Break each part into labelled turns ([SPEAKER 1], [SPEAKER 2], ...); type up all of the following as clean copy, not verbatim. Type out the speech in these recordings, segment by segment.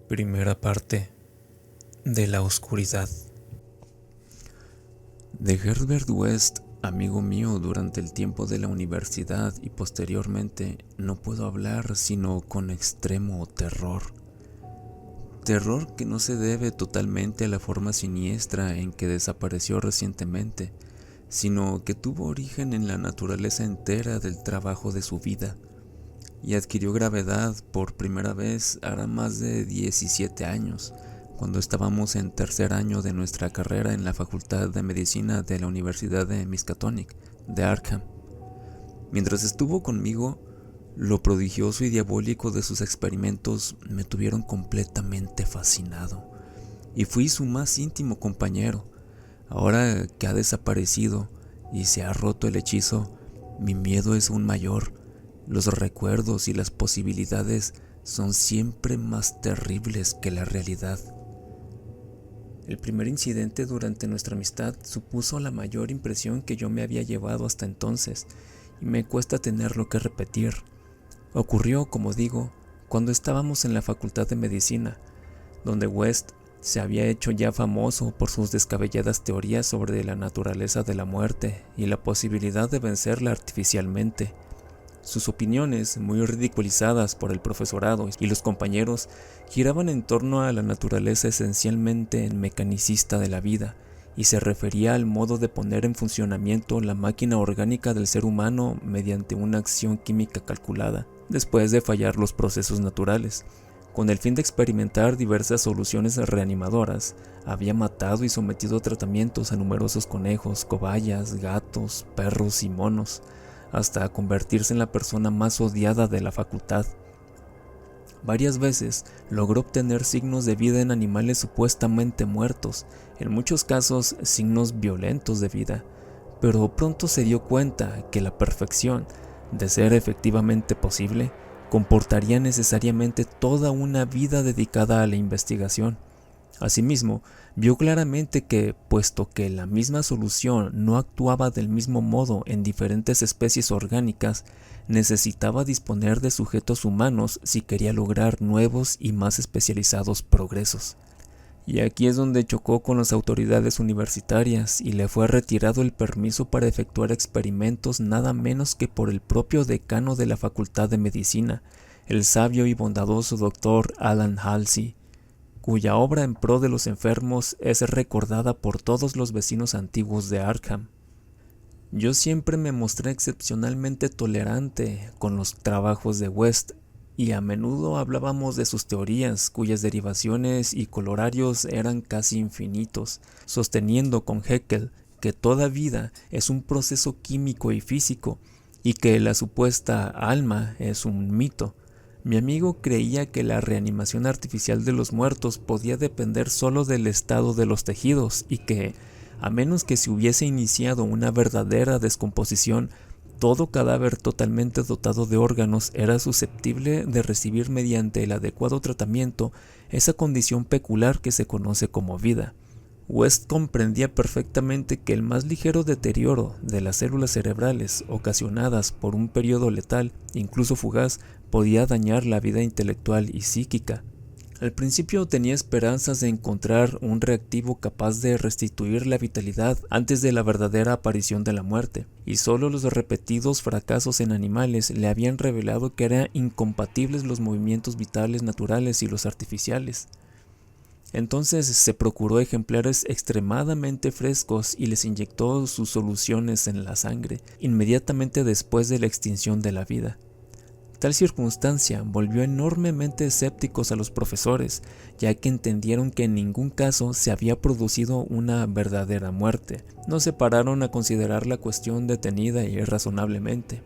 [SPEAKER 1] Primera parte de la oscuridad. De Herbert West, amigo mío durante el tiempo de la universidad y posteriormente, no puedo hablar sino con extremo terror. Terror que no se debe totalmente a la forma siniestra en que desapareció recientemente, sino que tuvo origen en la naturaleza entera del trabajo de su vida y adquirió gravedad por primera vez hará más de 17 años, cuando estábamos en tercer año de nuestra carrera en la Facultad de Medicina de la Universidad de Miskatonic, de Arkham. Mientras estuvo conmigo, lo prodigioso y diabólico de sus experimentos me tuvieron completamente fascinado, y fui su más íntimo compañero. Ahora que ha desaparecido y se ha roto el hechizo, mi miedo es aún mayor. Los recuerdos y las posibilidades son siempre más terribles que la realidad. El primer incidente durante nuestra amistad supuso la mayor impresión que yo me había llevado hasta entonces, y me cuesta tenerlo que repetir. Ocurrió, como digo, cuando estábamos en la Facultad de Medicina, donde West se había hecho ya famoso por sus descabelladas teorías sobre la naturaleza de la muerte y la posibilidad de vencerla artificialmente. Sus opiniones, muy ridiculizadas por el profesorado y los compañeros, giraban en torno a la naturaleza esencialmente mecanicista de la vida, y se refería al modo de poner en funcionamiento la máquina orgánica del ser humano mediante una acción química calculada, después de fallar los procesos naturales. Con el fin de experimentar diversas soluciones reanimadoras, había matado y sometido a tratamientos a numerosos conejos, cobayas, gatos, perros y monos, hasta convertirse en la persona más odiada de la facultad. Varias veces logró obtener signos de vida en animales supuestamente muertos, en muchos casos signos violentos de vida, pero pronto se dio cuenta que la perfección, de ser efectivamente posible, comportaría necesariamente toda una vida dedicada a la investigación. Asimismo, vio claramente que, puesto que la misma solución no actuaba del mismo modo en diferentes especies orgánicas, necesitaba disponer de sujetos humanos si quería lograr nuevos y más especializados progresos. Y aquí es donde chocó con las autoridades universitarias y le fue retirado el permiso para efectuar experimentos nada menos que por el propio decano de la Facultad de Medicina, el sabio y bondadoso Dr. Alan Halsey, cuya obra en pro de los enfermos es recordada por todos los vecinos antiguos de Arkham. Yo siempre me mostré excepcionalmente tolerante con los trabajos de West, y a menudo hablábamos de sus teorías, cuyas derivaciones y colorarios eran casi infinitos, sosteniendo con Haeckel que toda vida es un proceso químico y físico, y que la supuesta alma es un mito. Mi amigo creía que la reanimación artificial de los muertos podía depender solo del estado de los tejidos y que, a menos que se hubiese iniciado una verdadera descomposición, todo cadáver totalmente dotado de órganos era susceptible de recibir mediante el adecuado tratamiento esa condición peculiar que se conoce como vida. West comprendía perfectamente que el más ligero deterioro de las células cerebrales ocasionadas por un periodo letal, incluso fugaz, podía dañar la vida intelectual y psíquica. Al principio tenía esperanzas de encontrar un reactivo capaz de restituir la vitalidad antes de la verdadera aparición de la muerte, y solo los repetidos fracasos en animales le habían revelado que eran incompatibles los movimientos vitales naturales y los artificiales. Entonces se procuró ejemplares extremadamente frescos y les inyectó sus soluciones en la sangre, inmediatamente después de la extinción de la vida. Tal circunstancia volvió enormemente escépticos a los profesores, ya que entendieron que en ningún caso se había producido una verdadera muerte. No se pararon a considerar la cuestión detenida y razonablemente.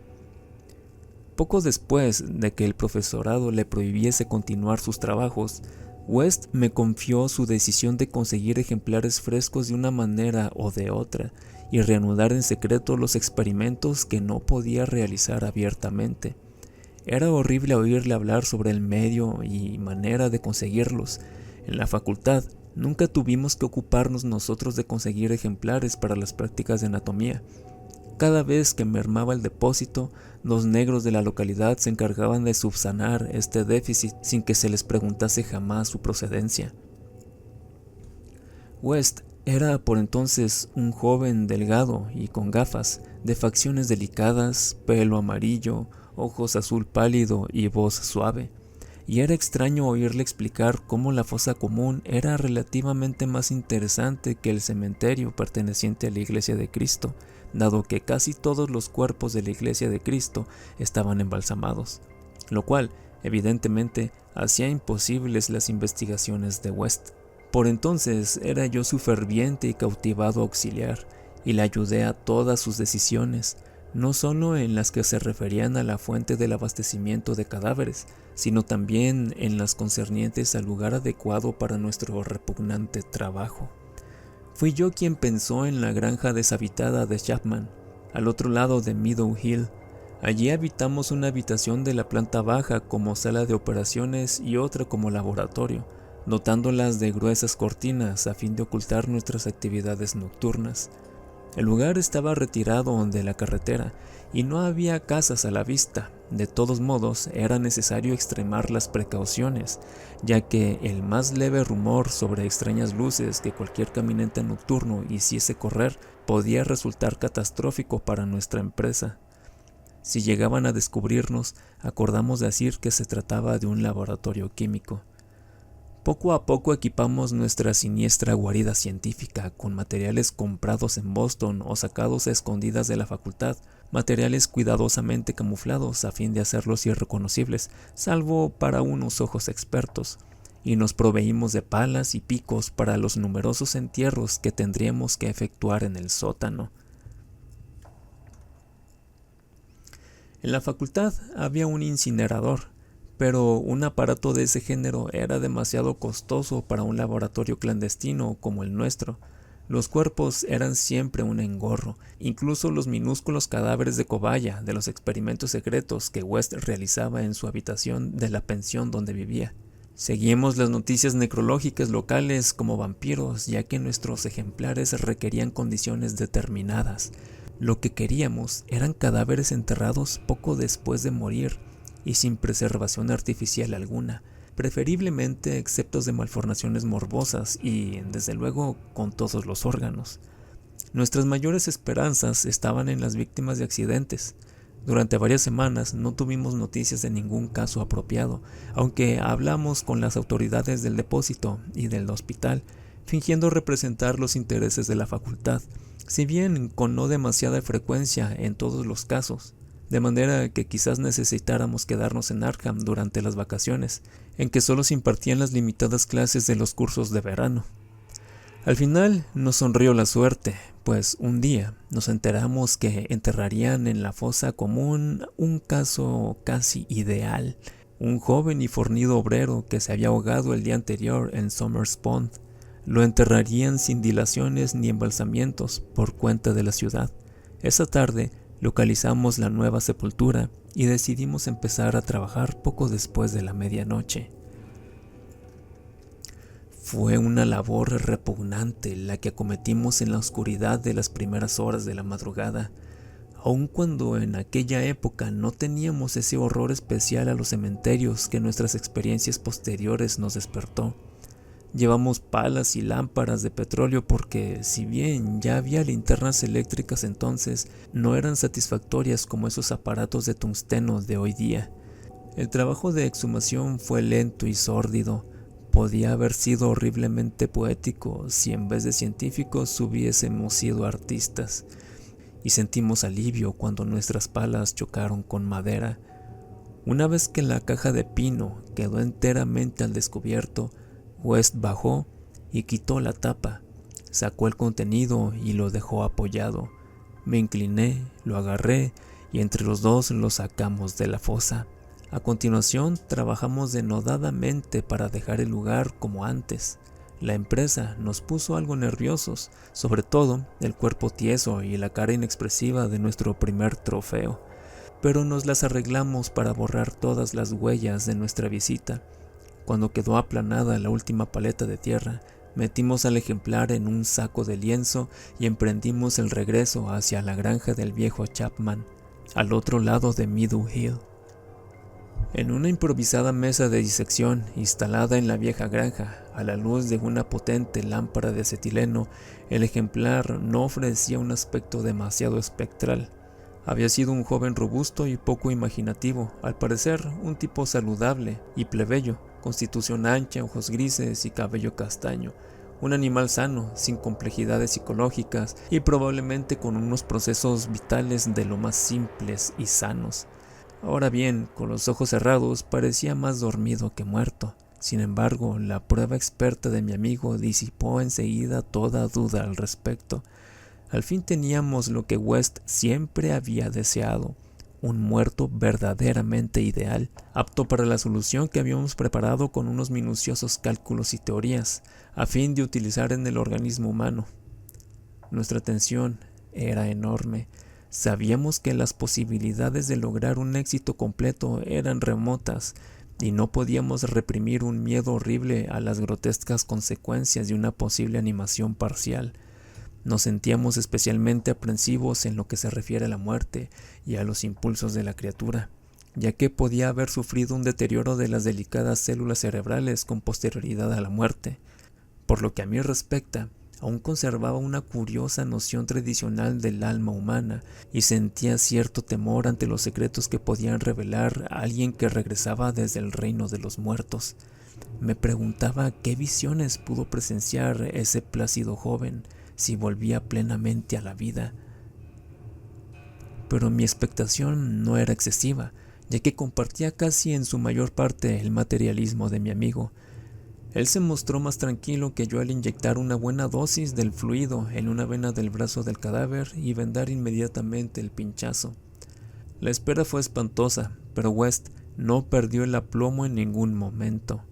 [SPEAKER 1] Poco después de que el profesorado le prohibiese continuar sus trabajos, West me confió su decisión de conseguir ejemplares frescos de una manera o de otra y reanudar en secreto los experimentos que no podía realizar abiertamente. Era horrible oírle hablar sobre el medio y manera de conseguirlos. En la facultad nunca tuvimos que ocuparnos nosotros de conseguir ejemplares para las prácticas de anatomía. Cada vez que mermaba el depósito, los negros de la localidad se encargaban de subsanar este déficit sin que se les preguntase jamás su procedencia. West era por entonces un joven delgado y con gafas, de facciones delicadas, pelo amarillo, ojos azul pálido y voz suave, y era extraño oírle explicar cómo la fosa común era relativamente más interesante que el cementerio perteneciente a la Iglesia de Cristo, dado que casi todos los cuerpos de la Iglesia de Cristo estaban embalsamados, lo cual, evidentemente, hacía imposibles las investigaciones de West. Por entonces era yo su ferviente y cautivado auxiliar, y le ayudé a todas sus decisiones, no solo en las que se referían a la fuente del abastecimiento de cadáveres, sino también en las concernientes al lugar adecuado para nuestro repugnante trabajo. Fui yo quien pensó en la granja deshabitada de Chapman, al otro lado de Meadow Hill. Allí habitamos una habitación de la planta baja como sala de operaciones y otra como laboratorio, dotándolas de gruesas cortinas a fin de ocultar nuestras actividades nocturnas. El lugar estaba retirado de la carretera y no había casas a la vista. De todos modos, era necesario extremar las precauciones, ya que el más leve rumor sobre extrañas luces que cualquier caminante nocturno hiciese correr podía resultar catastrófico para nuestra empresa. Si llegaban a descubrirnos, acordamos decir que se trataba de un laboratorio químico. Poco a poco equipamos nuestra siniestra guarida científica con materiales comprados en Boston o sacados a escondidas de la facultad, materiales cuidadosamente camuflados a fin de hacerlos irreconocibles, salvo para unos ojos expertos, y nos proveímos de palas y picos para los numerosos entierros que tendríamos que efectuar en el sótano. En la facultad había un incinerador, pero un aparato de ese género era demasiado costoso para un laboratorio clandestino como el nuestro. Los cuerpos eran siempre un engorro, incluso los minúsculos cadáveres de cobaya de los experimentos secretos que West realizaba en su habitación de la pensión donde vivía. Seguíamos las noticias necrológicas locales como vampiros, ya que nuestros ejemplares requerían condiciones determinadas. Lo que queríamos eran cadáveres enterrados poco después de morir y sin preservación artificial alguna, preferiblemente exceptos de malformaciones morbosas y, desde luego, con todos los órganos. Nuestras mayores esperanzas estaban en las víctimas de accidentes. Durante varias semanas no tuvimos noticias de ningún caso apropiado, aunque hablamos con las autoridades del depósito y del hospital, fingiendo representar los intereses de la facultad, si bien con no demasiada frecuencia en todos los casos, de manera que quizás necesitáramos quedarnos en Arkham durante las vacaciones, en que solo se impartían las limitadas clases de los cursos de verano. Al final nos sonrió la suerte, pues un día nos enteramos que enterrarían en la fosa común un caso casi ideal, un joven y fornido obrero que se había ahogado el día anterior en Somers Pond. Lo enterrarían sin dilaciones ni embalsamientos por cuenta de la ciudad. Esa tarde localizamos la nueva sepultura y decidimos empezar a trabajar poco después de la medianoche. Fue una labor repugnante la que acometimos en la oscuridad de las primeras horas de la madrugada, aun cuando en aquella época no teníamos ese horror especial a los cementerios que nuestras experiencias posteriores nos despertó. Llevamos palas y lámparas de petróleo porque, si bien ya había linternas eléctricas entonces, no eran satisfactorias como esos aparatos de tungsteno de hoy día. El trabajo de exhumación fue lento y sórdido. Podía haber sido horriblemente poético si en vez de científicos hubiésemos sido artistas. Y sentimos alivio cuando nuestras palas chocaron con madera. Una vez que la caja de pino quedó enteramente al descubierto, West bajó y quitó la tapa, sacó el contenido y lo dejó apoyado. Me incliné, lo agarré y entre los dos lo sacamos de la fosa. A continuación trabajamos denodadamente para dejar el lugar como antes. La empresa nos puso algo nerviosos, sobre todo el cuerpo tieso y la cara inexpresiva de nuestro primer trofeo, pero nos las arreglamos para borrar todas las huellas de nuestra visita. Cuando quedó aplanada la última paleta de tierra, Metimos al ejemplar en un saco de lienzo y emprendimos el regreso hacia la granja del viejo Chapman, al otro lado de Meadow Hill. En una improvisada mesa de disección instalada en la vieja granja, a la luz de una potente lámpara de acetileno, el ejemplar no ofrecía un aspecto demasiado espectral. Había sido un joven robusto y poco imaginativo, al parecer un tipo saludable y plebeyo, constitución ancha, ojos grises y cabello castaño, un animal sano, sin complejidades psicológicas y probablemente con unos procesos vitales de lo más simples y sanos. Ahora bien, con los ojos cerrados parecía más dormido que muerto. Sin embargo, la prueba experta de mi amigo disipó enseguida toda duda al respecto. Al fin teníamos lo que West siempre había deseado, un muerto verdaderamente ideal, apto para la solución que habíamos preparado con unos minuciosos cálculos y teorías, a fin de utilizar en el organismo humano. Nuestra tensión era enorme. Sabíamos que las posibilidades de lograr un éxito completo eran remotas, y no podíamos reprimir un miedo horrible a las grotescas consecuencias de una posible animación parcial. Nos sentíamos especialmente aprensivos en lo que se refiere a la muerte y a los impulsos de la criatura, ya que podía haber sufrido un deterioro de las delicadas células cerebrales con posterioridad a la muerte. Por lo que a mí respecta, aún conservaba una curiosa noción tradicional del alma humana y sentía cierto temor ante los secretos que podían revelar a alguien que regresaba desde el reino de los muertos. Me preguntaba qué visiones pudo presenciar ese plácido joven si volvía plenamente a la vida. Pero mi expectación no era excesiva, ya que compartía casi en su mayor parte el materialismo de mi amigo. Él se mostró más tranquilo que yo al inyectar una buena dosis del fluido en una vena del brazo del cadáver y vendar inmediatamente el pinchazo. La espera fue espantosa, pero West no perdió el aplomo en ningún momento.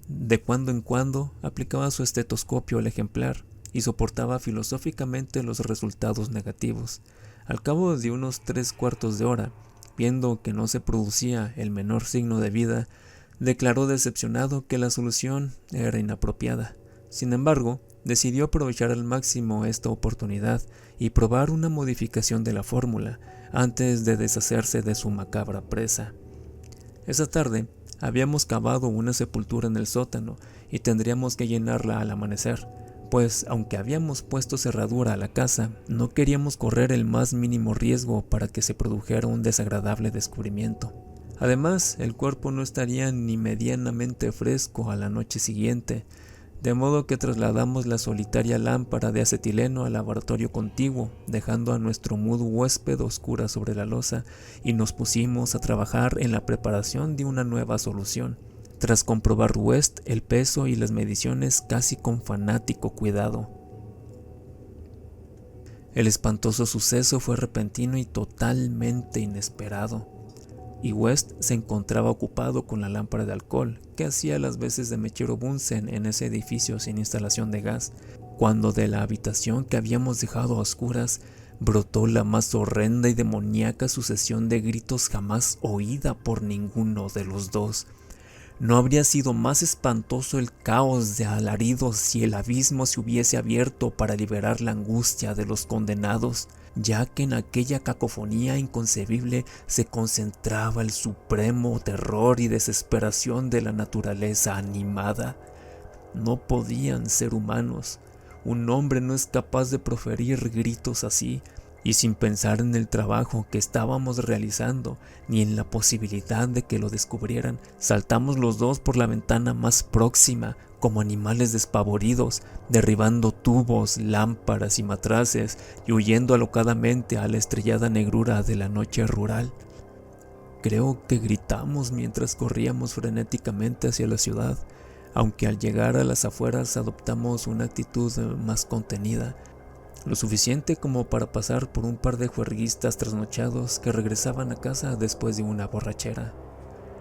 [SPEAKER 1] De cuando en cuando aplicaba su estetoscopio al ejemplar y soportaba filosóficamente los resultados negativos. Al cabo de unos 3/4 de hora, viendo que no se producía el menor signo de vida, declaró decepcionado que la solución era inapropiada. Sin embargo, decidió aprovechar al máximo esta oportunidad y probar una modificación de la fórmula antes de deshacerse de su macabra presa. Esa tarde habíamos cavado una sepultura en el sótano y tendríamos que llenarla al amanecer, pues aunque habíamos puesto cerradura a la casa, no queríamos correr el más mínimo riesgo para que se produjera un desagradable descubrimiento. Además, el cuerpo no estaría ni medianamente fresco a la noche siguiente, de modo que trasladamos la solitaria lámpara de acetileno al laboratorio contiguo, dejando a nuestro mudo huésped oscura sobre la losa, y nos pusimos a trabajar en la preparación de una nueva solución, tras comprobar West el peso y las mediciones casi con fanático cuidado. El espantoso suceso fue repentino y totalmente inesperado, y West se encontraba ocupado con la lámpara de alcohol que hacía las veces de mechero Bunsen en ese edificio sin instalación de gas, cuando de la habitación que habíamos dejado a oscuras brotó la más horrenda y demoníaca sucesión de gritos jamás oída por ninguno de los dos. No habría sido más espantoso el caos de alaridos si el abismo se hubiese abierto para liberar la angustia de los condenados, ya que en aquella cacofonía inconcebible se concentraba el supremo terror y desesperación de la naturaleza animada. No podían ser humanos. Un hombre no es capaz de proferir gritos así, y sin pensar en el trabajo que estábamos realizando, ni en la posibilidad de que lo descubrieran, saltamos los dos por la ventana más próxima, como animales despavoridos, derribando tubos, lámparas y matraces, y huyendo alocadamente a la estrellada negrura de la noche rural. Creo que gritamos mientras corríamos frenéticamente hacia la ciudad, aunque al llegar a las afueras adoptamos una actitud más contenida, lo suficiente como para pasar por un par de juerguistas trasnochados que regresaban a casa después de una borrachera.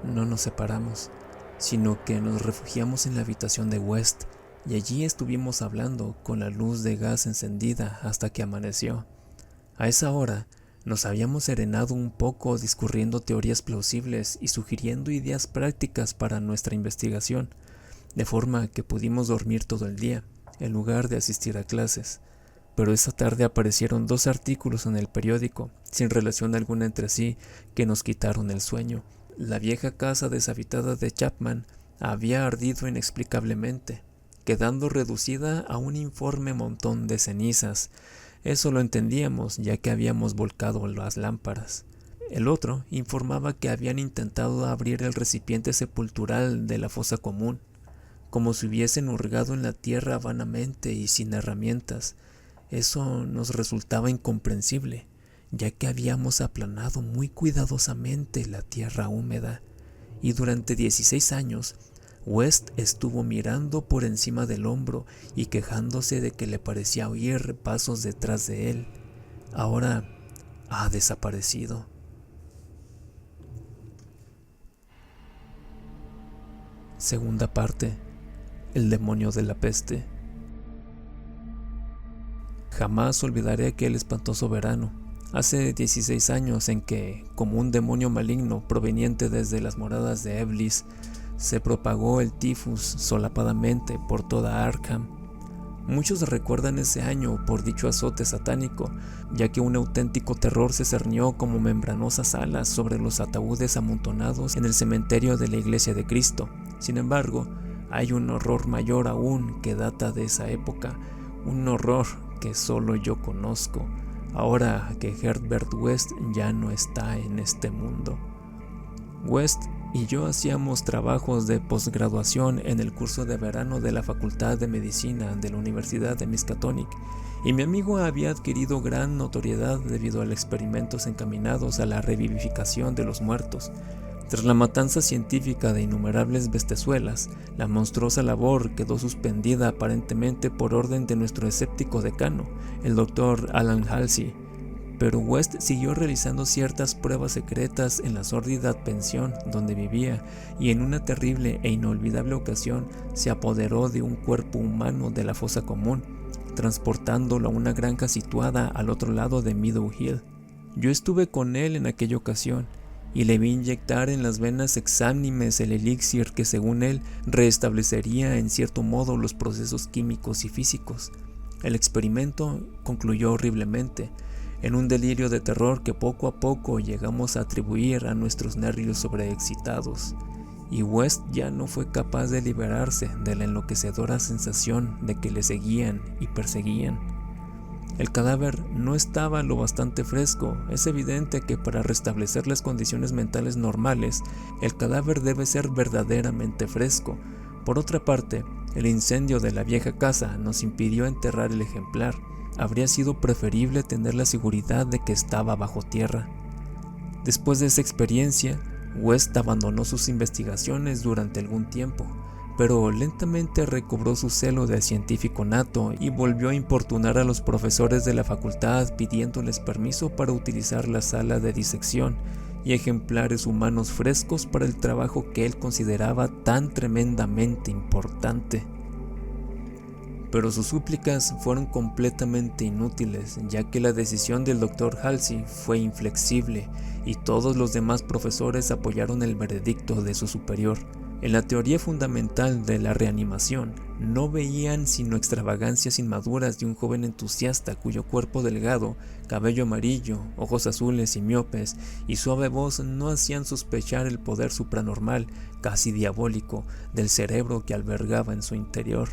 [SPEAKER 1] No nos separamos, sino que nos refugiamos en la habitación de West, y allí estuvimos hablando con la luz de gas encendida hasta que amaneció. A esa hora nos habíamos serenado un poco discurriendo teorías plausibles y sugiriendo ideas prácticas para nuestra investigación, de forma que pudimos dormir todo el día. en lugar de asistir a clases. Pero esa tarde aparecieron 2 artículos en el periódico, sin relación alguna entre sí, que nos quitaron el sueño. La vieja casa deshabitada de Chapman había ardido inexplicablemente, quedando reducida a un informe montón de cenizas. Eso lo entendíamos, ya que habíamos volcado las lámparas. El otro informaba que habían intentado abrir el recipiente sepultural de la fosa común, como si hubiesen hurgado en la tierra vanamente y sin herramientas. Eso nos resultaba incomprensible, ya que habíamos aplanado muy cuidadosamente la tierra húmeda, y durante 16 años West estuvo mirando por encima del hombro y quejándose de que le parecía oír pasos detrás de él. Ahora ha desaparecido. Segunda parte: el demonio de la peste. Jamás olvidaré aquel espantoso verano, hace 16 años, en que, como un demonio maligno proveniente desde las moradas de Eblis, se propagó el tifus solapadamente por toda Arkham. Muchos recuerdan ese año por dicho azote satánico, ya que un auténtico terror se cernió como membranosas alas sobre los ataúdes amontonados en el cementerio de la Iglesia de Cristo. Sin embargo, hay un horror mayor aún que data de esa época, un horror que solo yo conozco, ahora que Herbert West ya no está en este mundo. West y yo hacíamos trabajos de posgraduación en el curso de verano de la Facultad de Medicina de la Universidad de Miskatonic, y mi amigo había adquirido gran notoriedad debido a experimentos encaminados a la revivificación de los muertos. Tras la matanza científica de innumerables bestezuelas, la monstruosa labor quedó suspendida aparentemente por orden de nuestro escéptico decano, el Dr. Alan Halsey, pero West siguió realizando ciertas pruebas secretas en la sórdida pensión donde vivía, y en una terrible e inolvidable ocasión se apoderó de un cuerpo humano de la fosa común, transportándolo a una granja situada al otro lado de Meadow Hill. Yo estuve con él en aquella ocasión, y le vi inyectar en las venas exánimes el elixir que, según él, restablecería en cierto modo los procesos químicos y físicos. El experimento concluyó horriblemente, en un delirio de terror que poco a poco llegamos a atribuir a nuestros nervios sobreexcitados, y West ya no fue capaz de liberarse de la enloquecedora sensación de que le seguían y perseguían. El cadáver no estaba lo bastante fresco. Es evidente que para restablecer las condiciones mentales normales, el cadáver debe ser verdaderamente fresco. Por otra parte, el incendio de la vieja casa nos impidió enterrar el ejemplar. Habría sido preferible tener la seguridad de que estaba bajo tierra. Después de esa experiencia, West abandonó sus investigaciones durante algún tiempo, pero lentamente recobró su celo de científico nato y volvió a importunar a los profesores de la facultad pidiéndoles permiso para utilizar la sala de disección y ejemplares humanos frescos para el trabajo que él consideraba tan tremendamente importante. Pero sus súplicas fueron completamente inútiles, ya que la decisión del Dr. Halsey fue inflexible y todos los demás profesores apoyaron el veredicto de su superior. En la teoría fundamental de la reanimación, no veían sino extravagancias inmaduras de un joven entusiasta cuyo cuerpo delgado, cabello amarillo, ojos azules y miopes y suave voz no hacían sospechar el poder supranormal, casi diabólico, del cerebro que albergaba en su interior.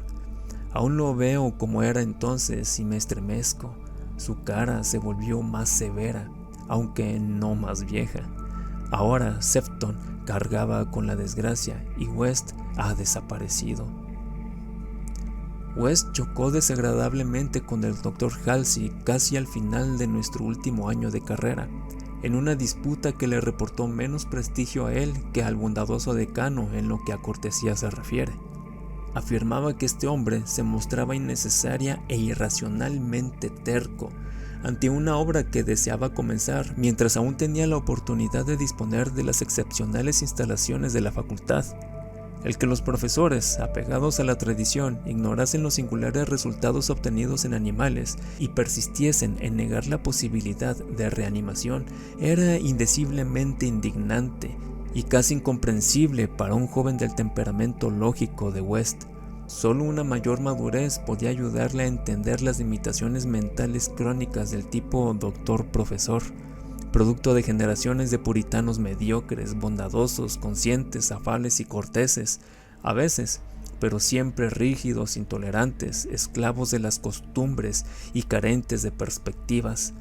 [SPEAKER 1] Aún lo veo como era entonces y me estremezco. Su cara se volvió más severa, aunque no más vieja. Ahora Sefton cargaba con la desgracia y West ha desaparecido. West chocó desagradablemente con el Dr. Halsey casi al final de nuestro último año de carrera, en una disputa que le reportó menos prestigio a él que al bondadoso decano en lo que a cortesía se refiere. Afirmaba que este hombre se mostraba innecesaria e irracionalmente terco ante una obra que deseaba comenzar mientras aún tenía la oportunidad de disponer de las excepcionales instalaciones de la facultad. El que los profesores, apegados a la tradición, ignorasen los singulares resultados obtenidos en animales y persistiesen en negar la posibilidad de reanimación era indeciblemente indignante y casi incomprensible para un joven del temperamento lógico de West. Solo una mayor madurez podía ayudarle a entender las limitaciones mentales crónicas del tipo doctor-profesor, producto de generaciones de puritanos mediocres, bondadosos, conscientes, afables y corteses, a veces, pero siempre rígidos, intolerantes, esclavos de las costumbres y carentes de perspectivas.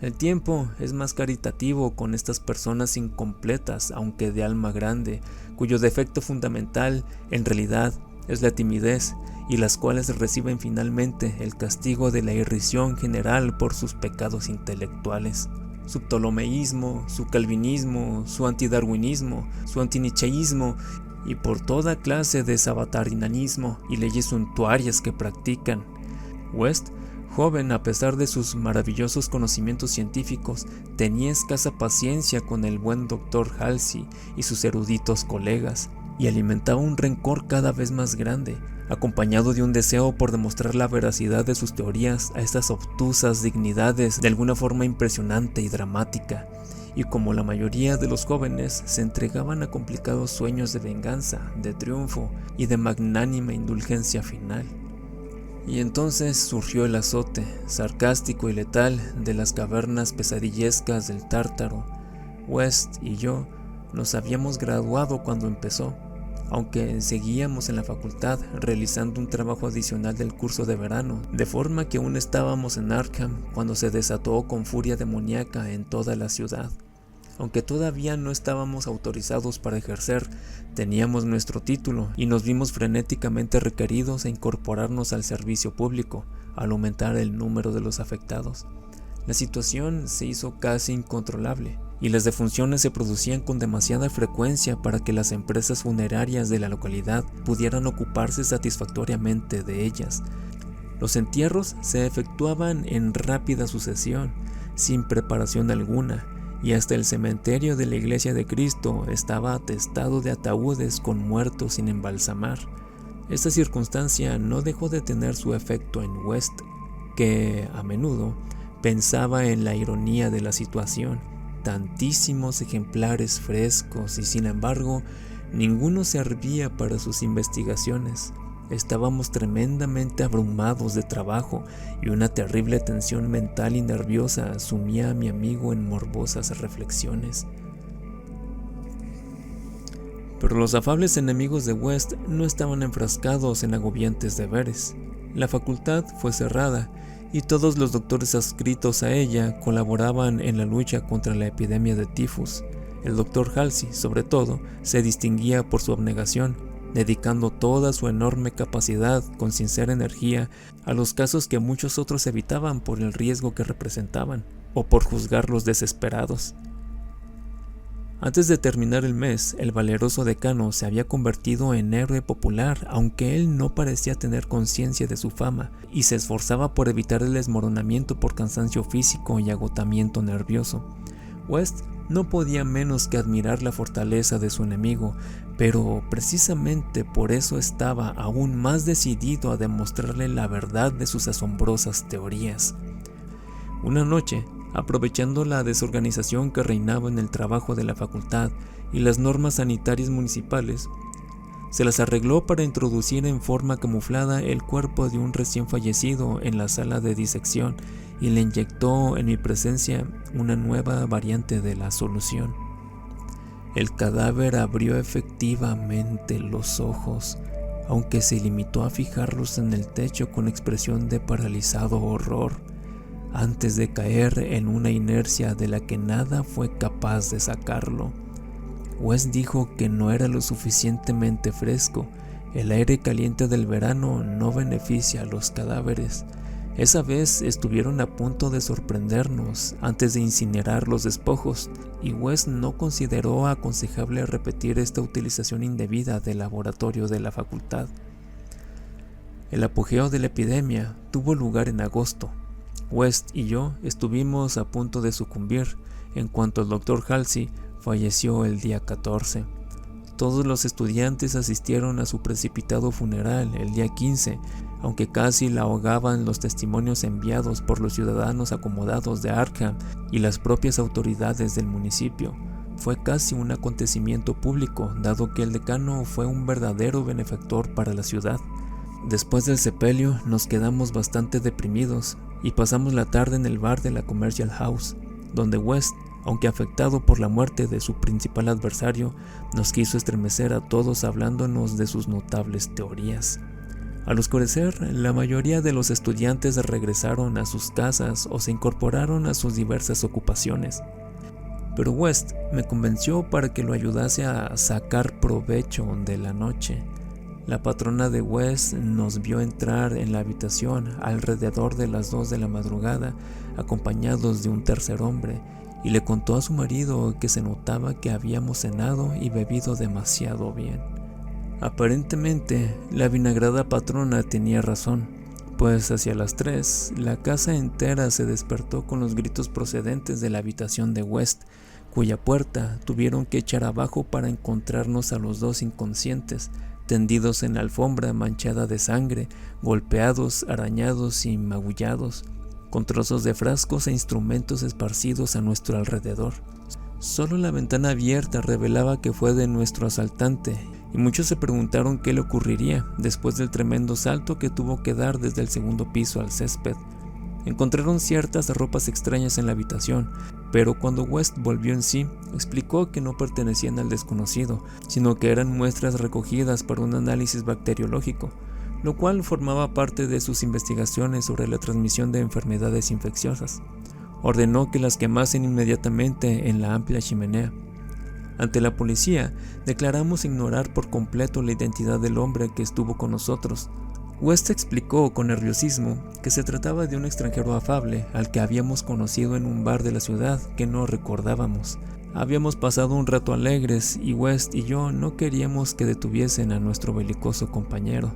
[SPEAKER 1] El tiempo es más caritativo con estas personas incompletas, aunque de alma grande, cuyo defecto fundamental, en realidad, es la timidez, y las cuales reciben finalmente el castigo de la irrisión general por sus pecados intelectuales. Su ptolomeísmo, su calvinismo, su antidarwinismo, su antinicheísmo y por toda clase de sabatarianismo y leyes suntuarias que practican. West, joven a pesar de sus maravillosos conocimientos científicos, tenía escasa paciencia con el buen doctor Halsey y sus eruditos colegas, y alimentaba un rencor cada vez más grande, acompañado de un deseo por demostrar la veracidad de sus teorías a estas obtusas dignidades de alguna forma impresionante y dramática, y como la mayoría de los jóvenes se entregaban a complicados sueños de venganza, de triunfo y de magnánima indulgencia final. Y entonces surgió el azote, sarcástico y letal, de las cavernas pesadillescas del Tártaro. West y yo nos habíamos graduado cuando empezó, aunque seguíamos en la facultad realizando un trabajo adicional del curso de verano, de forma que aún estábamos en Arkham cuando se desató con furia demoníaca en toda la ciudad. Aunque todavía no estábamos autorizados para ejercer, teníamos nuestro título y nos vimos frenéticamente requeridos a incorporarnos al servicio público, al aumentar el número de los afectados. La situación se hizo casi incontrolable, y las defunciones se producían con demasiada frecuencia para que las empresas funerarias de la localidad pudieran ocuparse satisfactoriamente de ellas. Los entierros se efectuaban en rápida sucesión, sin preparación alguna, y hasta el cementerio de la Iglesia de Cristo estaba atestado de ataúdes con muertos sin embalsamar. Esta circunstancia no dejó de tener su efecto en West, que, a menudo, pensaba en la ironía de la situación. Tantísimos ejemplares frescos y sin embargo ninguno servía para sus investigaciones. Estábamos tremendamente abrumados de trabajo y una terrible tensión mental y nerviosa sumía a mi amigo en morbosas reflexiones. Pero los afables enemigos de West no estaban enfrascados en agobiantes deberes. La facultad fue cerrada y todos los doctores adscritos a ella colaboraban en la lucha contra la epidemia de tifus. El doctor Halsey, sobre todo, se distinguía por su abnegación, dedicando toda su enorme capacidad con sincera energía a los casos que muchos otros evitaban por el riesgo que representaban, o por juzgarlos desesperados. Antes de terminar el mes, el valeroso decano se había convertido en héroe popular, aunque él no parecía tener conciencia de su fama, y se esforzaba por evitar el desmoronamiento por cansancio físico y agotamiento nervioso. West no podía menos que admirar la fortaleza de su enemigo, pero precisamente por eso estaba aún más decidido a demostrarle la verdad de sus asombrosas teorías. Una noche, aprovechando la desorganización que reinaba en el trabajo de la facultad y las normas sanitarias municipales, se las arregló para introducir en forma camuflada el cuerpo de un recién fallecido en la sala de disección y le inyectó en mi presencia una nueva variante de la solución. El cadáver abrió efectivamente los ojos, aunque se limitó a fijarlos en el techo con expresión de paralizado horror, antes de caer en una inercia de la que nada fue capaz de sacarlo. West dijo que no era lo suficientemente fresco. El aire caliente del verano no beneficia a los cadáveres. Esa vez estuvieron a punto de sorprendernos antes de incinerar los despojos, y West no consideró aconsejable repetir esta utilización indebida del laboratorio de la facultad. El apogeo de la epidemia tuvo lugar en agosto. West y yo estuvimos a punto de sucumbir en cuanto el doctor Halsey falleció el día 14. Todos los estudiantes asistieron a su precipitado funeral el día 15, aunque casi la ahogaban los testimonios enviados por los ciudadanos acomodados de Arkham y las propias autoridades del municipio. Fue casi un acontecimiento público, dado que el decano fue un verdadero benefactor para la ciudad. Después del sepelio nos quedamos bastante deprimidos y pasamos la tarde en el bar de la Commercial House, donde West, aunque afectado por la muerte de su principal adversario, nos quiso estremecer a todos hablándonos de sus notables teorías. Al oscurecer, la mayoría de los estudiantes regresaron a sus casas o se incorporaron a sus diversas ocupaciones. Pero West me convenció para que lo ayudase a sacar provecho de la noche. La patrona de West nos vio entrar en la habitación alrededor de las 2 de la madrugada, acompañados de un tercer hombre, y le contó a su marido que se notaba que habíamos cenado y bebido demasiado bien. Aparentemente, la vinagrada patrona tenía razón, pues hacia las 3, la casa entera se despertó con los gritos procedentes de la habitación de West, cuya puerta tuvieron que echar abajo para encontrarnos a los dos inconscientes, tendidos en la alfombra manchada de sangre, golpeados, arañados y magullados, con trozos de frascos e instrumentos esparcidos a nuestro alrededor. Solo la ventana abierta revelaba que fue de nuestro asaltante, y muchos se preguntaron qué le ocurriría después del tremendo salto que tuvo que dar desde el segundo piso al césped. Encontraron ciertas ropas extrañas en la habitación, pero cuando West volvió en sí, explicó que no pertenecían al desconocido, sino que eran muestras recogidas para un análisis bacteriológico, lo cual formaba parte de sus investigaciones sobre la transmisión de enfermedades infecciosas. Ordenó que las quemasen inmediatamente en la amplia chimenea. Ante la policía, declaramos ignorar por completo la identidad del hombre que estuvo con nosotros. West explicó con nerviosismo que se trataba de un extranjero afable al que habíamos conocido en un bar de la ciudad que no recordábamos. Habíamos pasado un rato alegres y West y yo no queríamos que detuviesen a nuestro belicoso compañero.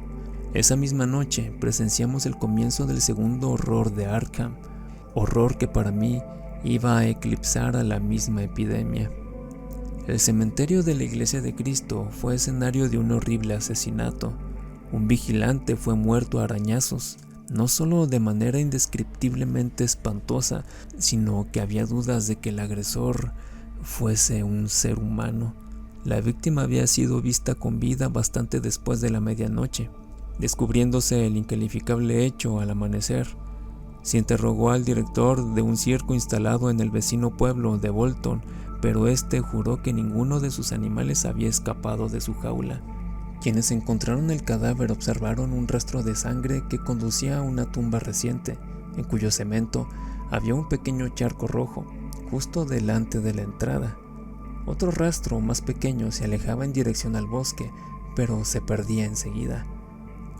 [SPEAKER 1] Esa misma noche presenciamos el comienzo del segundo horror de Arkham, horror que para mí iba a eclipsar a la misma epidemia. El cementerio de la Iglesia de Cristo fue escenario de un horrible asesinato. Un vigilante fue muerto a arañazos, no solo de manera indescriptiblemente espantosa, sino que había dudas de que el agresor fuese un ser humano. La víctima había sido vista con vida bastante después de la medianoche, descubriéndose el incalificable hecho al amanecer. Se interrogó al director de un circo instalado en el vecino pueblo de Bolton, pero este juró que ninguno de sus animales había escapado de su jaula. Quienes encontraron el cadáver observaron un rastro de sangre que conducía a una tumba reciente, en cuyo cemento había un pequeño charco rojo, justo delante de la entrada. Otro rastro más pequeño se alejaba en dirección al bosque, pero se perdía enseguida.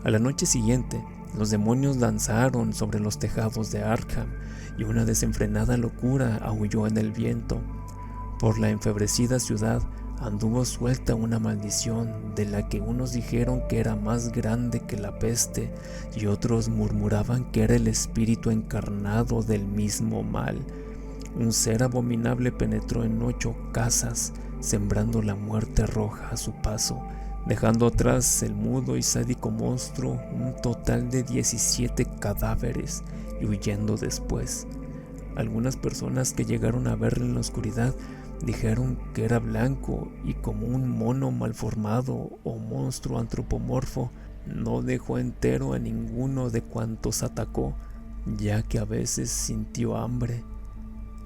[SPEAKER 1] A la noche siguiente, los demonios danzaron sobre los tejados de Arkham y una desenfrenada locura aulló en el viento. Por la enfebrecida ciudad anduvo suelta una maldición de la que unos dijeron que era más grande que la peste y otros murmuraban que era el espíritu encarnado del mismo mal. Un ser abominable penetró en 8 casas, sembrando la muerte roja a su paso, dejando atrás el mudo y sádico monstruo un total de 17 cadáveres y huyendo después. Algunas personas que llegaron a verlo en la oscuridad dijeron que era blanco y como un mono malformado o monstruo antropomorfo. No dejó entero a ninguno de cuantos atacó, ya que a veces sintió hambre.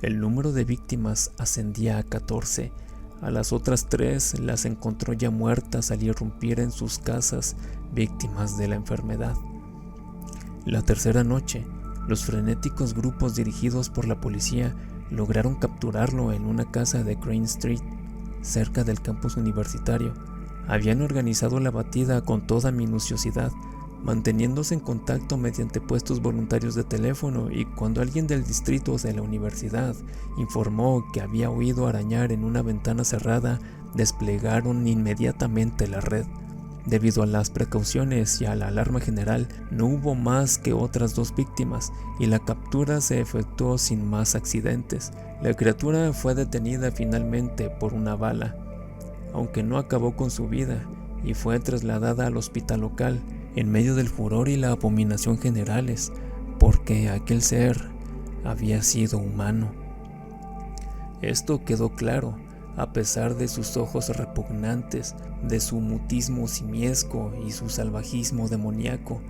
[SPEAKER 1] El número de víctimas ascendía a 14. A las otras 3 las encontró ya muertas al irrumpir en sus casas, víctimas de la enfermedad. La tercera noche, los frenéticos grupos dirigidos por la policía lograron capturarlo en una casa de Crane Street, cerca del campus universitario. Habían organizado la batida con toda minuciosidad, manteniéndose en contacto mediante puestos voluntarios de teléfono, y cuando alguien del distrito de la universidad informó que había oído arañar en una ventana cerrada, desplegaron inmediatamente la red. Debido a las precauciones y a la alarma general, no hubo más que otras 2 víctimas y la captura se efectuó sin más accidentes. La criatura fue detenida finalmente por una bala, aunque no acabó con su vida, y fue trasladada al hospital local en medio del furor y la abominación generales, porque aquel ser había sido humano. Esto quedó claro A pesar de sus ojos repugnantes, de su mutismo simiesco y su salvajismo demoníaco,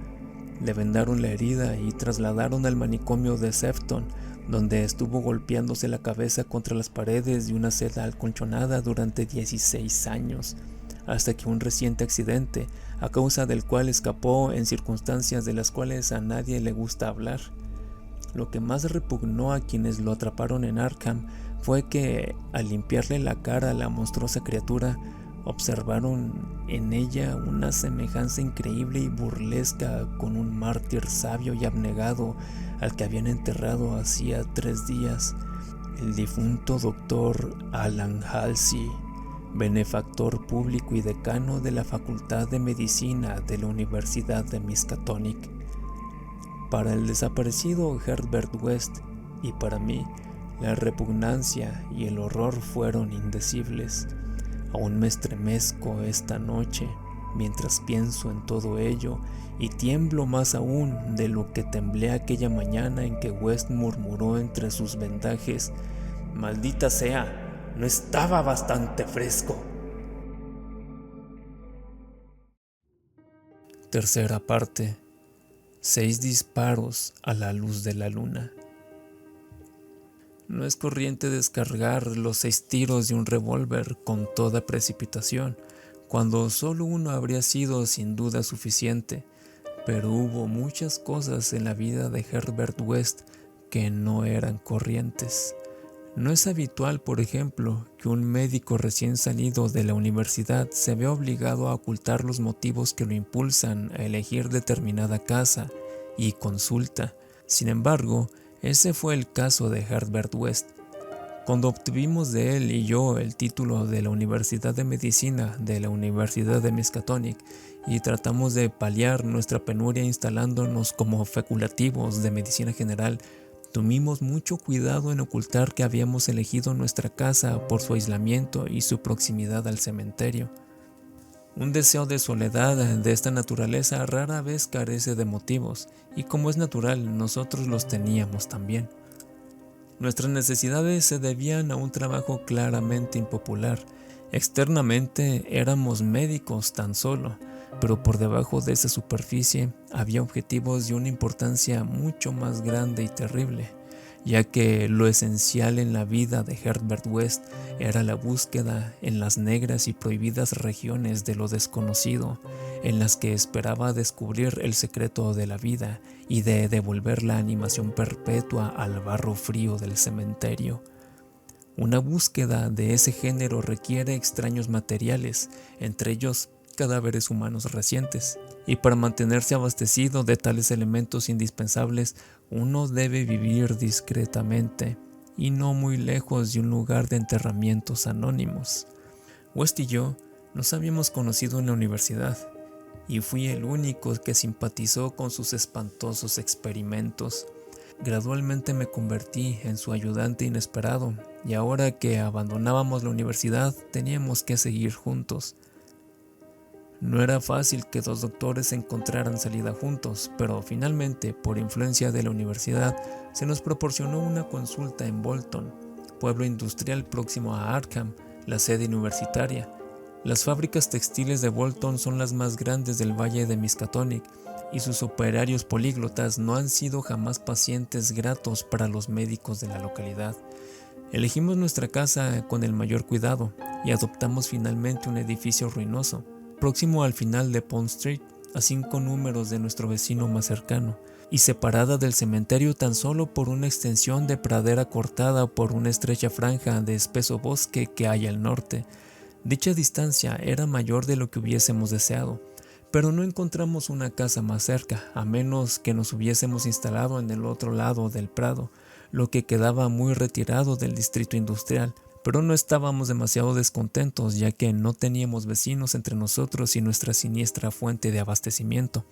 [SPEAKER 1] le vendaron la herida y trasladaron al manicomio de Sefton, donde estuvo golpeándose la cabeza contra las paredes de una celda acolchonada durante 16 años, hasta que un reciente accidente, a causa del cual escapó en circunstancias de las cuales a nadie le gusta hablar. Lo que más repugnó a quienes lo atraparon en Arkham fue que, al limpiarle la cara a la monstruosa criatura, observaron en ella una semejanza increíble y burlesca con un mártir sabio y abnegado al que habían enterrado hacía 3 días, el difunto doctor Alan Halsey, benefactor público y decano de la Facultad de Medicina de la Universidad de Miskatonic. Para el desaparecido Herbert West y para mí, la repugnancia y el horror fueron indecibles. Aún me estremezco esta noche mientras pienso en todo ello y tiemblo más aún de lo que temblé aquella mañana en que West murmuró entre sus vendajes: «Maldita sea, no estaba bastante fresco». Tercera parte. 6 disparos a la luz de la luna. No es corriente descargar los 6 tiros de un revólver con toda precipitación, cuando solo uno habría sido sin duda suficiente, pero hubo muchas cosas en la vida de Herbert West que no eran corrientes. No es habitual, por ejemplo, que un médico recién salido de la universidad se vea obligado a ocultar los motivos que lo impulsan a elegir determinada casa y consulta. Sin embargo, ese fue el caso de Herbert West. Cuando obtuvimos de él y yo el título de la Universidad de Medicina de la Universidad de Miskatonic y tratamos de paliar nuestra penuria instalándonos como facultativos de medicina general, tuvimos mucho cuidado en ocultar que habíamos elegido nuestra casa por su aislamiento y su proximidad al cementerio. Un deseo de soledad de esta naturaleza rara vez carece de motivos, y como es natural, nosotros los teníamos también. Nuestras necesidades se debían a un trabajo claramente impopular. Externamente éramos médicos tan solo, pero por debajo de esa superficie había objetivos de una importancia mucho más grande y terrible, ya que lo esencial en la vida de Herbert West era la búsqueda en las negras y prohibidas regiones de lo desconocido, en las que esperaba descubrir el secreto de la vida y de devolver la animación perpetua al barro frío del cementerio. Una búsqueda de ese género requiere extraños materiales, entre ellos cadáveres humanos recientes, y para mantenerse abastecido de tales elementos indispensables, uno debe vivir discretamente y no muy lejos de un lugar de enterramientos anónimos. West y yo nos habíamos conocido en la universidad, y fui el único que simpatizó con sus espantosos experimentos. Gradualmente me convertí en su ayudante inesperado, y ahora que abandonábamos la universidad teníamos que seguir juntos. No era fácil que 2 doctores encontraran salida juntos, pero finalmente, por influencia de la universidad, se nos proporcionó una consulta en Bolton, pueblo industrial próximo a Arkham, la sede universitaria. Las fábricas textiles de Bolton son las más grandes del valle de Miskatonic, y sus operarios políglotas no han sido jamás pacientes gratos para los médicos de la localidad. Elegimos nuestra casa con el mayor cuidado y adoptamos finalmente un edificio ruinoso, próximo al final de Pond Street, a 5 números de nuestro vecino más cercano, y separada del cementerio tan solo por una extensión de pradera cortada por una estrecha franja de espeso bosque que hay al norte. Dicha distancia era mayor de lo que hubiésemos deseado, pero no encontramos una casa más cerca, a menos que nos hubiésemos instalado en el otro lado del prado, lo que quedaba muy retirado del distrito industrial. Pero no estábamos demasiado descontentos, ya que no teníamos vecinos entre nosotros y nuestra siniestra fuente de abastecimiento.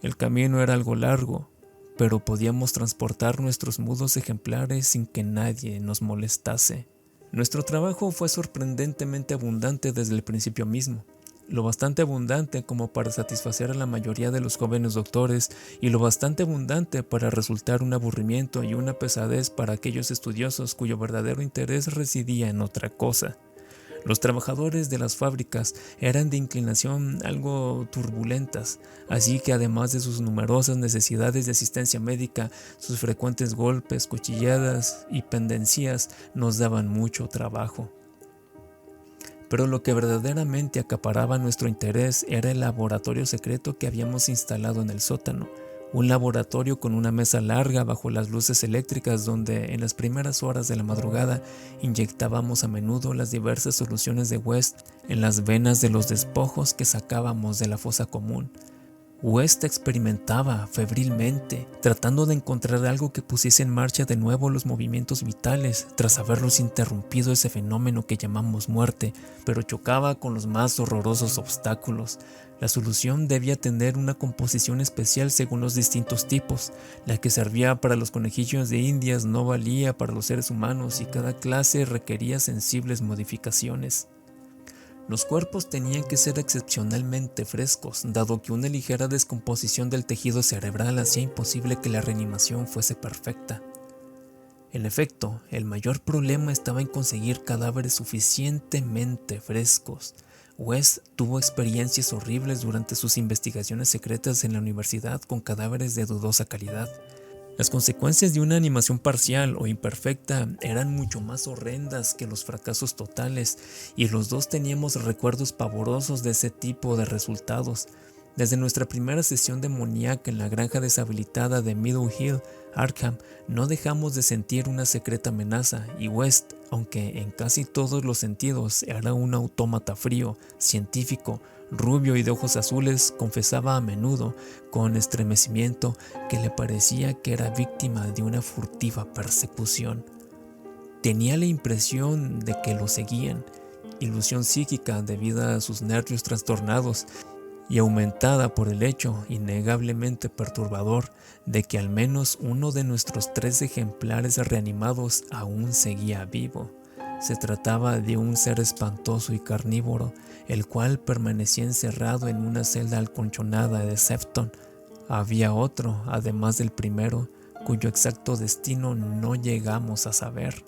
[SPEAKER 1] El camino era algo largo, pero podíamos transportar nuestros mudos ejemplares sin que nadie nos molestase. Nuestro trabajo fue sorprendentemente abundante desde el principio mismo, lo bastante abundante como para satisfacer a la mayoría de los jóvenes doctores y lo bastante abundante para resultar un aburrimiento y una pesadez para aquellos estudiosos cuyo verdadero interés residía en otra cosa. Los trabajadores de las fábricas eran de inclinación algo turbulentas, así que además de sus numerosas necesidades de asistencia médica, sus frecuentes golpes, cuchilladas y pendencias nos daban mucho trabajo. Pero lo que verdaderamente acaparaba nuestro interés era el laboratorio secreto que habíamos instalado en el sótano. Un laboratorio con una mesa larga bajo las luces eléctricas donde en las primeras horas de la madrugada inyectábamos a menudo las diversas soluciones de West en las venas de los despojos que sacábamos de la fosa común. West experimentaba febrilmente, tratando de encontrar algo que pusiese en marcha de nuevo los movimientos vitales tras haberlos interrumpido ese fenómeno que llamamos muerte, pero chocaba con los más horrorosos obstáculos. La solución debía tener una composición especial según los distintos tipos. La que servía para los conejillos de indias no valía para los seres humanos y cada clase requería sensibles modificaciones. Los cuerpos tenían que ser excepcionalmente frescos, dado que una ligera descomposición del tejido cerebral hacía imposible que la reanimación fuese perfecta. En efecto, el mayor problema estaba en conseguir cadáveres suficientemente frescos. West tuvo experiencias horribles durante sus investigaciones secretas en la universidad con cadáveres de dudosa calidad. Las consecuencias de una animación parcial o imperfecta eran mucho más horrendas que los fracasos totales, y los dos teníamos recuerdos pavorosos de ese tipo de resultados. Desde nuestra primera sesión demoníaca en la granja deshabilitada de Middle Hill, Arkham, no dejamos de sentir una secreta amenaza, y West, aunque en casi todos los sentidos era un autómata frío, científico, rubio y de ojos azules, confesaba a menudo, con estremecimiento, que le parecía que era víctima de una furtiva persecución. Tenía la impresión de que lo seguían, ilusión psíquica debida a sus nervios trastornados y aumentada por el hecho innegablemente perturbador de que al menos uno de nuestros 3 ejemplares reanimados aún seguía vivo. Se trataba de un ser espantoso y carnívoro, el cual permanecía encerrado en una celda acolchonada de Sefton. Había otro, además del primero, cuyo exacto destino no llegamos a saber.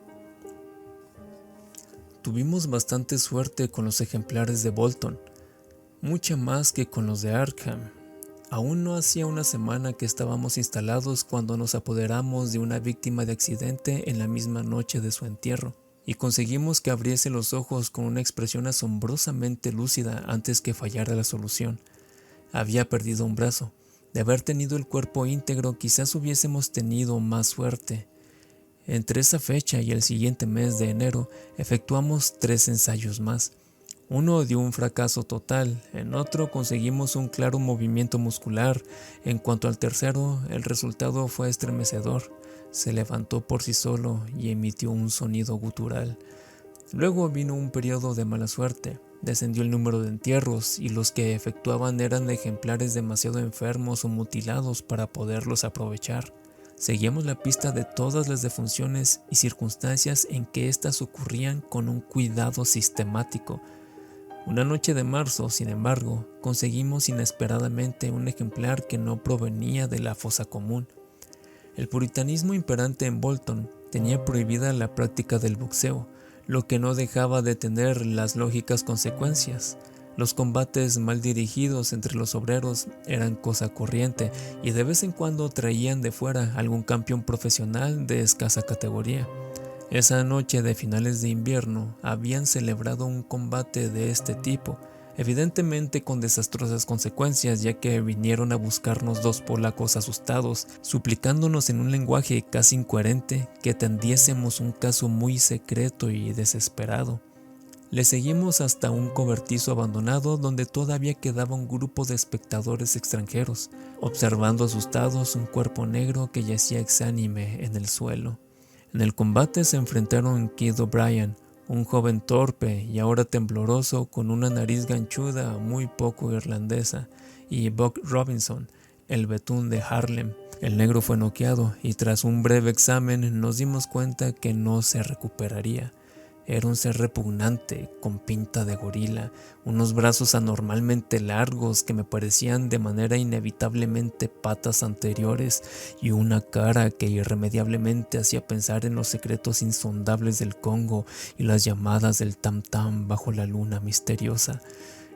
[SPEAKER 1] Tuvimos bastante suerte con los ejemplares de Bolton, mucha más que con los de Arkham. Aún no hacía una semana que estábamos instalados cuando nos apoderamos de una víctima de accidente en la misma noche de su entierro, y conseguimos que abriese los ojos con una expresión asombrosamente lúcida antes que fallara la solución. Había perdido un brazo. De haber tenido el cuerpo íntegro, quizás hubiésemos tenido más suerte. Entre esa fecha y el siguiente mes de enero, efectuamos 3 ensayos más. Uno dio un fracaso total, en otro conseguimos un claro movimiento muscular. En cuanto al tercero, el resultado fue estremecedor. Se levantó por sí solo y emitió un sonido gutural. Luego vino un periodo de mala suerte. Descendió el número de entierros y los que efectuaban eran ejemplares demasiado enfermos o mutilados para poderlos aprovechar. Seguíamos la pista de todas las defunciones y circunstancias en que éstas ocurrían con un cuidado sistemático. Una noche de marzo, sin embargo, conseguimos inesperadamente un ejemplar que no provenía de la fosa común. El puritanismo imperante en Bolton tenía prohibida la práctica del boxeo, lo que no dejaba de tener las lógicas consecuencias. Los combates mal dirigidos entre los obreros eran cosa corriente y de vez en cuando traían de fuera algún campeón profesional de escasa categoría. Esa noche de finales de invierno habían celebrado un combate de este tipo, evidentemente con desastrosas consecuencias, ya que vinieron a buscarnos 2 polacos asustados, suplicándonos en un lenguaje casi incoherente que atendiésemos un caso muy secreto y desesperado. Le seguimos hasta un cobertizo abandonado donde todavía quedaba un grupo de espectadores extranjeros, observando asustados un cuerpo negro que yacía exánime en el suelo. En el combate se enfrentaron Kid O'Brien, un joven torpe y ahora tembloroso con una nariz ganchuda muy poco irlandesa, y Buck Robinson, el betún de Harlem. El negro fue noqueado y tras un breve examen nos dimos cuenta que no se recuperaría. Era un ser repugnante, con pinta de gorila, unos brazos anormalmente largos que me parecían de manera inevitablemente patas anteriores y una cara que irremediablemente hacía pensar en los secretos insondables del Congo y las llamadas del tam tam bajo la luna misteriosa.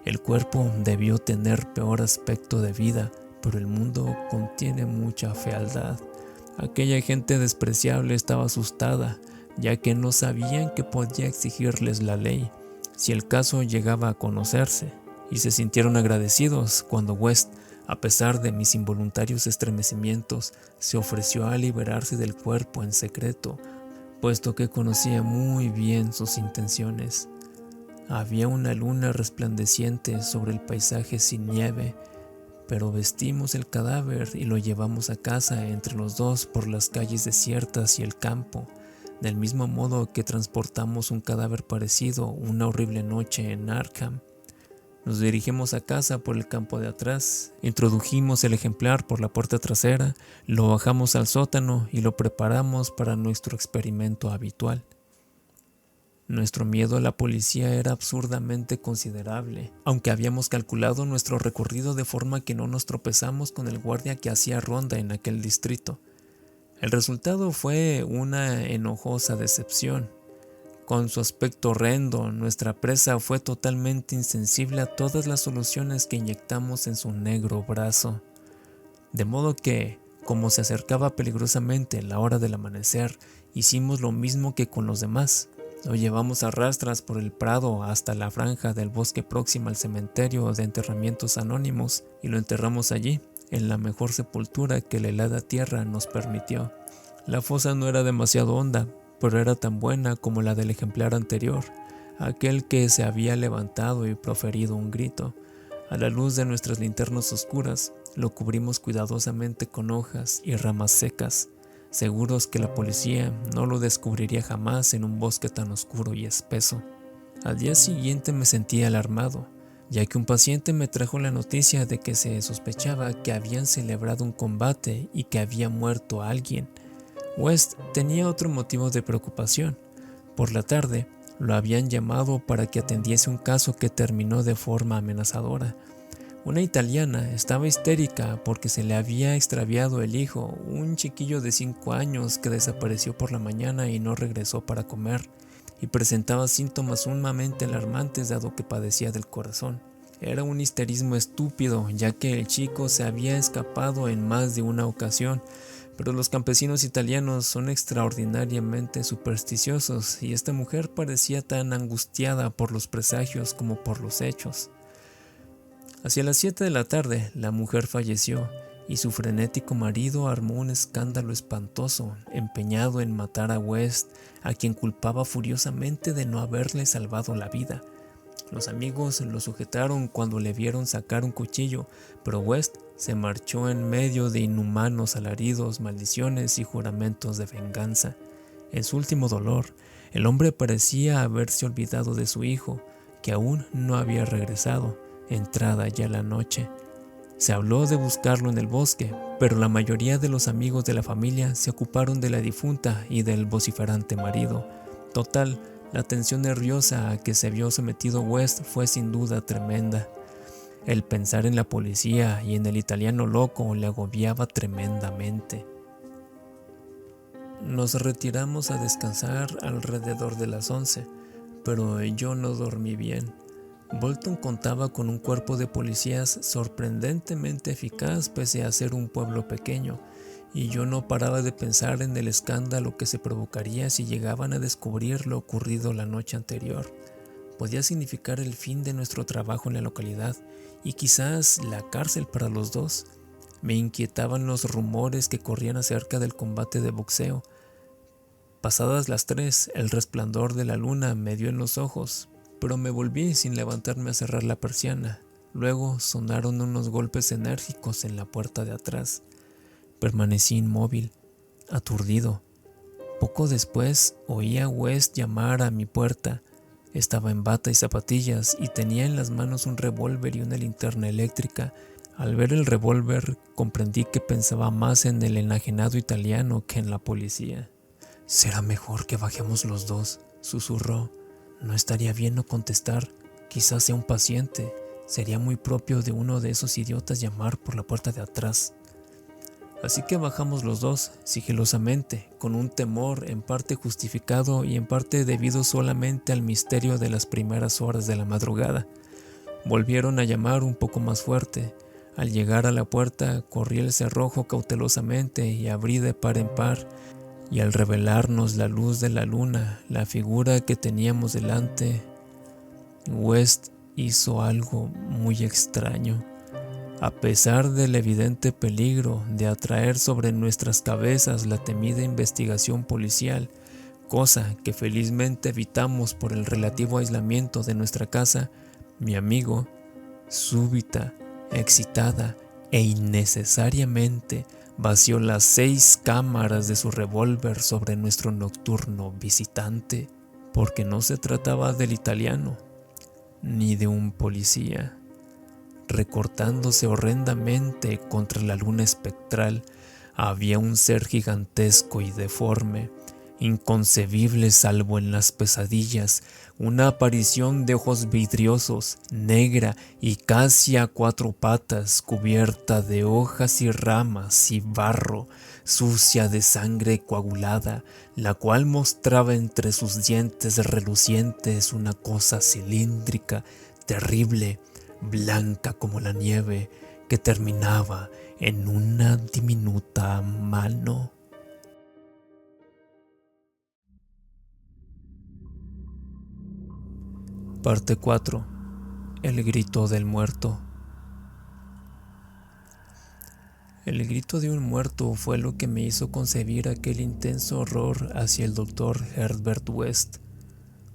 [SPEAKER 1] El cuerpo debió tener peor aspecto de vida, pero el mundo contiene mucha fealdad. Aquella gente despreciable estaba asustada, ya que no sabían que podía exigirles la ley si el caso llegaba a conocerse, y se sintieron agradecidos cuando West, a pesar de mis involuntarios estremecimientos, se ofreció a liberarse del cuerpo en secreto, puesto que conocía muy bien sus intenciones. Había una luna resplandeciente sobre el paisaje sin nieve, pero vestimos el cadáver y lo llevamos a casa entre los dos por las calles desiertas y el campo, del mismo modo que transportamos un cadáver parecido una horrible noche en Arkham. Nos dirigimos a casa por el campo de atrás, introdujimos el ejemplar por la puerta trasera, lo bajamos al sótano y lo preparamos para nuestro experimento habitual. Nuestro miedo a la policía era absurdamente considerable, aunque habíamos calculado nuestro recorrido de forma que no nos tropezamos con el guardia que hacía ronda en aquel distrito. El resultado fue una enojosa decepción. Con su aspecto horrendo, nuestra presa fue totalmente insensible a todas las soluciones que inyectamos en su negro brazo. De modo que, como se acercaba peligrosamente la hora del amanecer, hicimos lo mismo que con los demás. Lo llevamos a rastras por el prado hasta la franja del bosque próxima al cementerio de enterramientos anónimos y lo enterramos allí, en la mejor sepultura que la helada tierra nos permitió. La fosa no era demasiado honda, pero era tan buena como la del ejemplar anterior, aquel que se había levantado y proferido un grito. A la luz de nuestras linternas oscuras, lo cubrimos cuidadosamente con hojas y ramas secas, seguros que la policía no lo descubriría jamás en un bosque tan oscuro y espeso. Al día siguiente me sentí alarmado, ya que un paciente me trajo la noticia de que se sospechaba que habían celebrado un combate y que había muerto alguien. West tenía otro motivo de preocupación. Por la tarde, lo habían llamado para que atendiese un caso que terminó de forma amenazadora. Una italiana estaba histérica porque se le había extraviado el hijo, un chiquillo de 5 años que desapareció por la mañana y no regresó para comer, y presentaba síntomas sumamente alarmantes dado que padecía del corazón. Era un histerismo estúpido, ya que el chico se había escapado en más de una ocasión, pero los campesinos italianos son extraordinariamente supersticiosos y esta mujer parecía tan angustiada por los presagios como por los hechos. Hacia las 7 de la tarde, la mujer falleció y su frenético marido armó un escándalo espantoso, empeñado en matar a West, a quien culpaba furiosamente de no haberle salvado la vida. Los amigos lo sujetaron cuando le vieron sacar un cuchillo, pero West se marchó en medio de inhumanos alaridos, maldiciones y juramentos de venganza. En su último dolor, el hombre parecía haberse olvidado de su hijo, que aún no había regresado, entrada ya la noche. Se habló de buscarlo en el bosque, pero la mayoría de los amigos de la familia se ocuparon de la difunta y del vociferante marido. Total, la tensión nerviosa a que se vio sometido West fue sin duda tremenda. El pensar en la policía y en el italiano loco le agobiaba tremendamente. Nos retiramos a descansar alrededor de las 11, pero yo no dormí bien. Bolton contaba con un cuerpo de policías sorprendentemente eficaz pese a ser un pueblo pequeño, y yo no paraba de pensar en el escándalo que se provocaría si llegaban a descubrir lo ocurrido la noche anterior. Podía significar el fin de nuestro trabajo en la localidad y quizás la cárcel para los dos. Me inquietaban los rumores que corrían acerca del combate de boxeo. Pasadas las 3, el resplandor de la luna me dio en los ojos, pero me volví sin levantarme a cerrar la persiana. Luego sonaron unos golpes enérgicos en la puerta de atrás. Permanecí inmóvil, aturdido. Poco después oí a West llamar a mi puerta. Estaba en bata y zapatillas y tenía en las manos un revólver y una linterna eléctrica. Al ver el revólver comprendí que pensaba más en el enajenado italiano que en la policía. «Será mejor que bajemos los dos», susurró.
[SPEAKER 2] No estaría bien no contestar, quizás sea un paciente. Sería muy propio de uno de esos idiotas llamar por la puerta de atrás. Así que bajamos los dos, sigilosamente, con un temor en parte justificado y en parte debido solamente al misterio de las primeras horas de la madrugada. Volvieron a llamar un poco más fuerte. Al llegar a la puerta, corrí el cerrojo cautelosamente y abrí de par en par, y al revelarnos la luz de la luna, la figura que teníamos delante, West hizo algo muy extraño. A pesar del evidente peligro de atraer sobre nuestras cabezas la temida investigación policial, cosa que felizmente evitamos por el relativo aislamiento de nuestra casa, mi amigo, súbita, excitada e innecesariamente, vació las 6 cámaras de su revólver sobre nuestro nocturno visitante, porque no se trataba del italiano, ni de un policía. Recortándose horrendamente contra la luna espectral, había un ser gigantesco y deforme, inconcebible salvo en las pesadillas, una aparición de ojos vidriosos, negra y casi a 4 patas, cubierta de hojas y ramas y barro, sucia de sangre coagulada, la cual mostraba entre sus dientes relucientes una cosa cilíndrica, terrible, blanca como la nieve, que terminaba en una diminuta mano. Parte 4. El grito del muerto. El grito de un muerto fue lo que me hizo concebir aquel intenso horror hacia el Dr. Herbert West,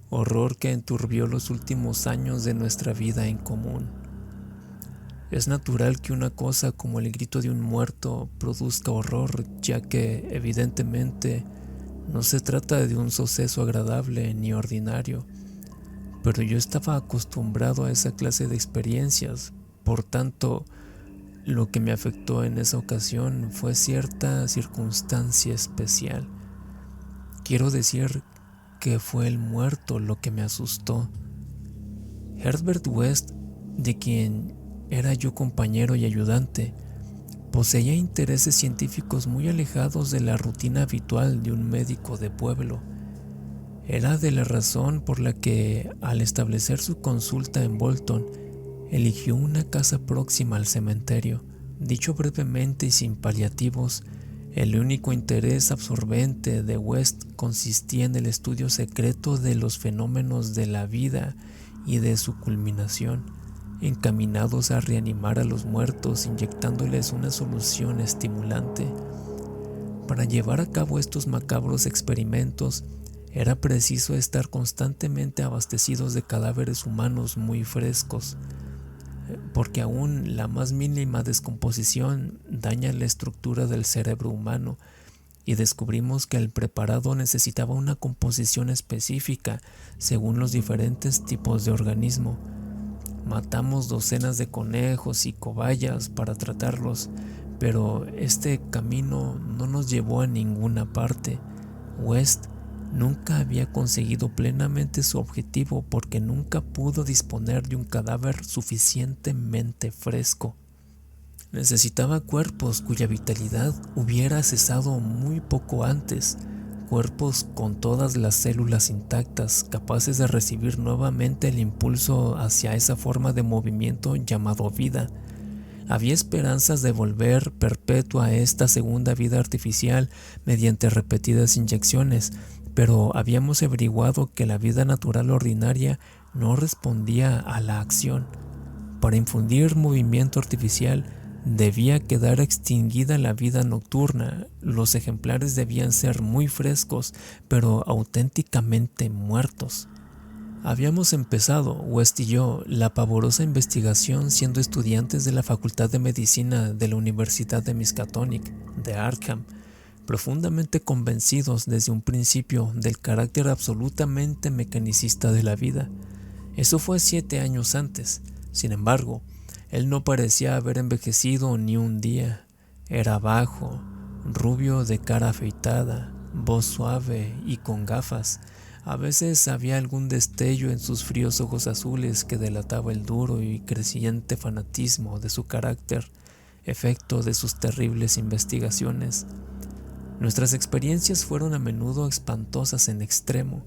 [SPEAKER 2] horror que enturbió los últimos años de nuestra vida en común. Es natural que una cosa como el grito de un muerto produzca horror, ya que, evidentemente, no se trata de un suceso agradable ni ordinario, pero yo estaba acostumbrado a esa clase de experiencias. Por tanto, lo que me afectó en esa ocasión fue cierta circunstancia especial. Quiero decir que fue el muerto lo que me asustó. Herbert West, de quien era yo compañero y ayudante, poseía intereses científicos muy alejados de la rutina habitual de un médico de pueblo. Era de la razón por la que, al establecer su consulta en Bolton, eligió una casa próxima al cementerio. Dicho brevemente y sin paliativos, el único interés absorbente de West consistía en el estudio secreto de los fenómenos de la vida y de su culminación, encaminados a reanimar a los muertos inyectándoles una solución estimulante. Para llevar a cabo estos macabros experimentos, era preciso estar constantemente abastecidos de cadáveres humanos muy frescos, porque aún la más mínima descomposición daña la estructura del cerebro humano, y descubrimos que el preparado necesitaba una composición específica según los diferentes tipos de organismo. Matamos docenas de conejos y cobayas para tratarlos, pero este camino no nos llevó a ninguna parte. West nunca había conseguido plenamente su objetivo porque nunca pudo disponer de un cadáver suficientemente fresco. Necesitaba cuerpos cuya vitalidad hubiera cesado muy poco antes, cuerpos con todas las células intactas, capaces de recibir nuevamente el impulso hacia esa forma de movimiento llamado vida. Había esperanzas de volver perpetua a esta segunda vida artificial mediante repetidas inyecciones, pero habíamos averiguado que la vida natural ordinaria no respondía a la acción. Para infundir movimiento artificial debía quedar extinguida la vida nocturna. Los ejemplares debían ser muy frescos, pero auténticamente muertos. Habíamos empezado, West y yo, la pavorosa investigación siendo estudiantes de la Facultad de Medicina de la Universidad de Miskatonic, de Arkham, profundamente convencidos desde un principio del carácter absolutamente mecanicista de la vida. Eso fue 7 años antes. Sin embargo, él no parecía haber envejecido ni un día. Era bajo, rubio de cara afeitada, voz suave y con gafas. A veces había algún destello en sus fríos ojos azules que delataba el duro y creciente fanatismo de su carácter, efecto de sus terribles investigaciones. Nuestras experiencias fueron a menudo espantosas en extremo,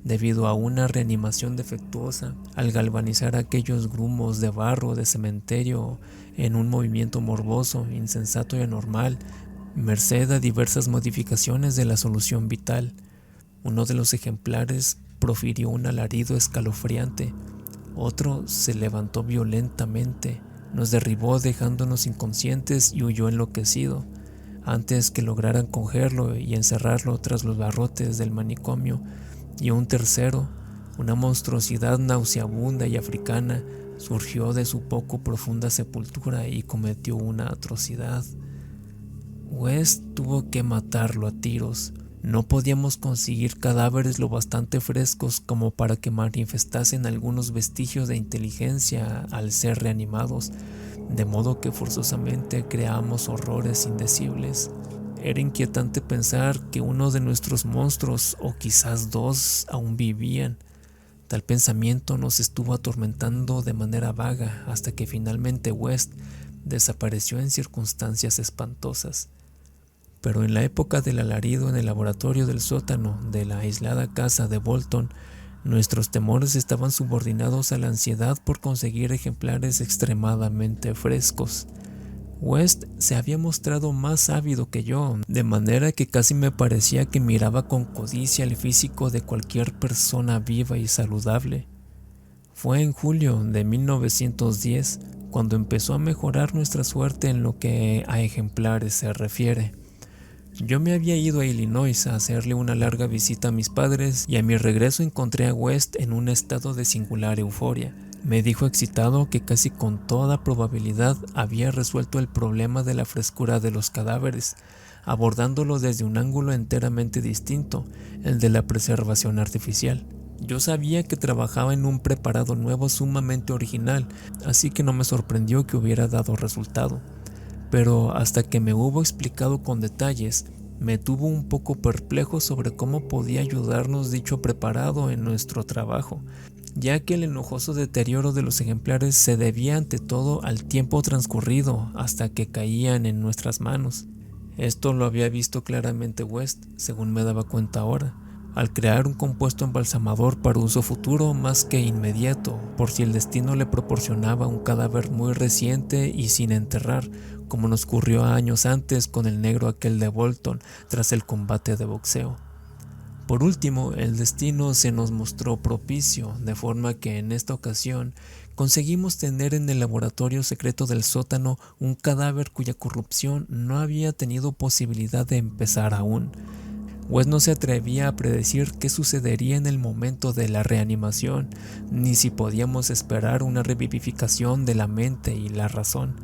[SPEAKER 2] debido a una reanimación defectuosa, al galvanizar aquellos grumos de barro de cementerio en un movimiento morboso, insensato y anormal, merced a diversas modificaciones de la solución vital. Uno de los ejemplares profirió un alarido escalofriante, otro se levantó violentamente, nos derribó dejándonos inconscientes y huyó enloquecido. Antes que lograran cogerlo y encerrarlo tras los barrotes del manicomio, y un tercero, una monstruosidad nauseabunda y africana, surgió de su poco profunda sepultura y cometió una atrocidad. West tuvo que matarlo a tiros. No podíamos conseguir cadáveres lo bastante frescos como para que manifestasen algunos vestigios de inteligencia al ser reanimados, de modo que forzosamente creamos horrores indecibles. Era inquietante pensar que uno de nuestros monstruos, o quizás dos, aún vivían. Tal pensamiento nos estuvo atormentando de manera vaga hasta que finalmente West desapareció en circunstancias espantosas. Pero en la época del alarido en el laboratorio del sótano de la aislada casa de Bolton, nuestros temores estaban subordinados a la ansiedad por conseguir ejemplares extremadamente frescos. West se había mostrado más ávido que yo, de manera que casi me parecía que miraba con codicia el físico de cualquier persona viva y saludable. Fue en julio de 1910 cuando empezó a mejorar nuestra suerte en lo que a ejemplares se refiere. Yo me había ido a Illinois a hacerle una larga visita a mis padres y a mi regreso encontré a West en un estado de singular euforia. Me dijo excitado que casi con toda probabilidad había resuelto el problema de la frescura de los cadáveres, abordándolo desde un ángulo enteramente distinto, el de la preservación artificial. Yo sabía que trabajaba en un preparado nuevo sumamente original, así que no me sorprendió que hubiera dado resultado. Pero hasta que me hubo explicado con detalles, me tuvo un poco perplejo sobre cómo podía ayudarnos dicho preparado en nuestro trabajo, ya que el enojoso deterioro de los ejemplares se debía ante todo al tiempo transcurrido hasta que caían en nuestras manos. Esto lo había visto claramente West, según me daba cuenta ahora, al crear un compuesto embalsamador para uso futuro más que inmediato, por si el destino le proporcionaba un cadáver muy reciente y sin enterrar, como nos ocurrió años antes con el negro aquel de Bolton tras el combate de boxeo. Por último, el destino se nos mostró propicio, de forma que en esta ocasión conseguimos tener en el laboratorio secreto del sótano un cadáver cuya corrupción no había tenido posibilidad de empezar aún. West no se atrevía a predecir qué sucedería en el momento de la reanimación, ni si podíamos esperar una revivificación de la mente y la razón.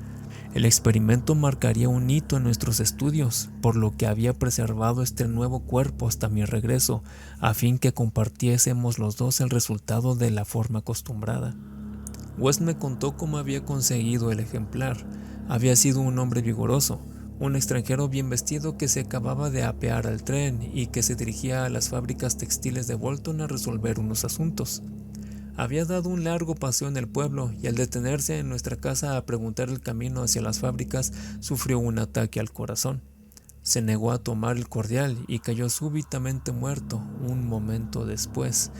[SPEAKER 2] El experimento marcaría un hito en nuestros estudios, por lo que había preservado este nuevo cuerpo hasta mi regreso, a fin que compartiésemos los dos el resultado de la forma acostumbrada. West me contó cómo había conseguido el ejemplar. Había sido un hombre vigoroso, un extranjero bien vestido que se acababa de apear al tren y que se dirigía a las fábricas textiles de Bolton a resolver unos asuntos. Había dado un largo paseo en el pueblo y al detenerse en nuestra casa a preguntar el camino hacia las fábricas sufrió un ataque al corazón. Se negó a tomar el cordial y cayó súbitamente muerto un momento después.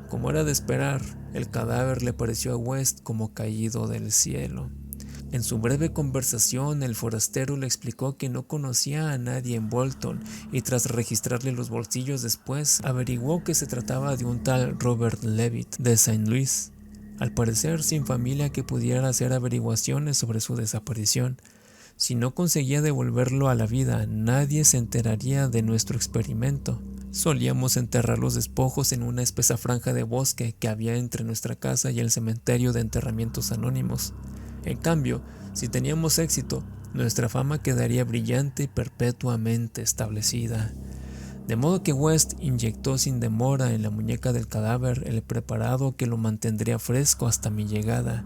[SPEAKER 2] Como era de esperar, el cadáver le pareció a West como caído del cielo. En su breve conversación, el forastero le explicó que no conocía a nadie en Bolton y tras registrarle los bolsillos después, averiguó que se trataba de un tal Robert Levitt de Saint Louis, al parecer sin familia que pudiera hacer averiguaciones sobre su desaparición. Si no conseguía devolverlo a la vida, nadie se enteraría de nuestro experimento. Solíamos enterrar los despojos en una espesa franja de bosque que había entre nuestra casa y el cementerio de enterramientos anónimos. En cambio, si teníamos éxito, nuestra fama quedaría brillante y perpetuamente establecida. De modo que West inyectó sin demora en la muñeca del cadáver el preparado que lo mantendría fresco hasta mi llegada.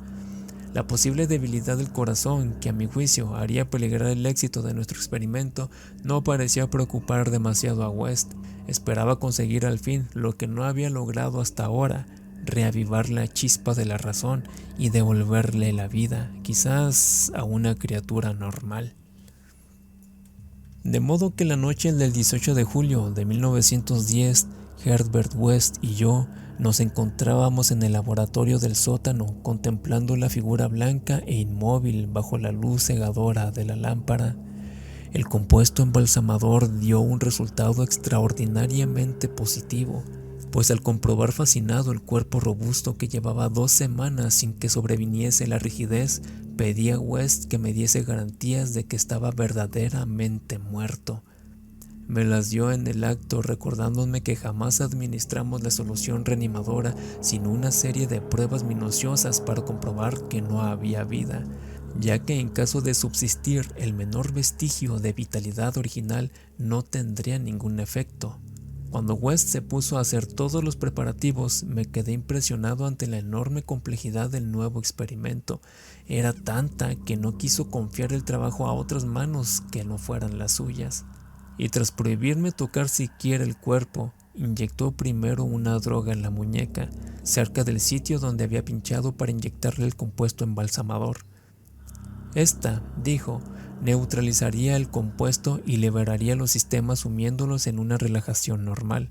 [SPEAKER 2] La posible debilidad del corazón, que a mi juicio haría peligrar el éxito de nuestro experimento, no parecía preocupar demasiado a West. Esperaba conseguir al fin lo que no había logrado hasta ahora: reavivar la chispa de la razón y devolverle la vida, quizás a una criatura normal. De modo que la noche del 18 de julio de 1910, Herbert West y yo nos encontrábamos en el laboratorio del sótano contemplando la figura blanca e inmóvil bajo la luz cegadora de la lámpara. El compuesto embalsamador dio un resultado extraordinariamente positivo, pues al comprobar fascinado el cuerpo robusto que llevaba 2 semanas sin que sobreviniese la rigidez, pedí a West que me diese garantías de que estaba verdaderamente muerto. Me las dio en el acto, recordándome que jamás administramos la solución reanimadora sin una serie de pruebas minuciosas para comprobar que no había vida, ya que en caso de subsistir el menor vestigio de vitalidad original no tendría ningún efecto. Cuando West se puso a hacer todos los preparativos, me quedé impresionado ante la enorme complejidad del nuevo experimento. Era tanta que no quiso confiar el trabajo a otras manos que no fueran las suyas. Y tras prohibirme tocar siquiera el cuerpo, inyectó primero una droga en la muñeca, cerca del sitio donde había pinchado para inyectarle el compuesto embalsamador. Esta, dijo, neutralizaría el compuesto y liberaría los sistemas sumiéndolos en una relajación normal,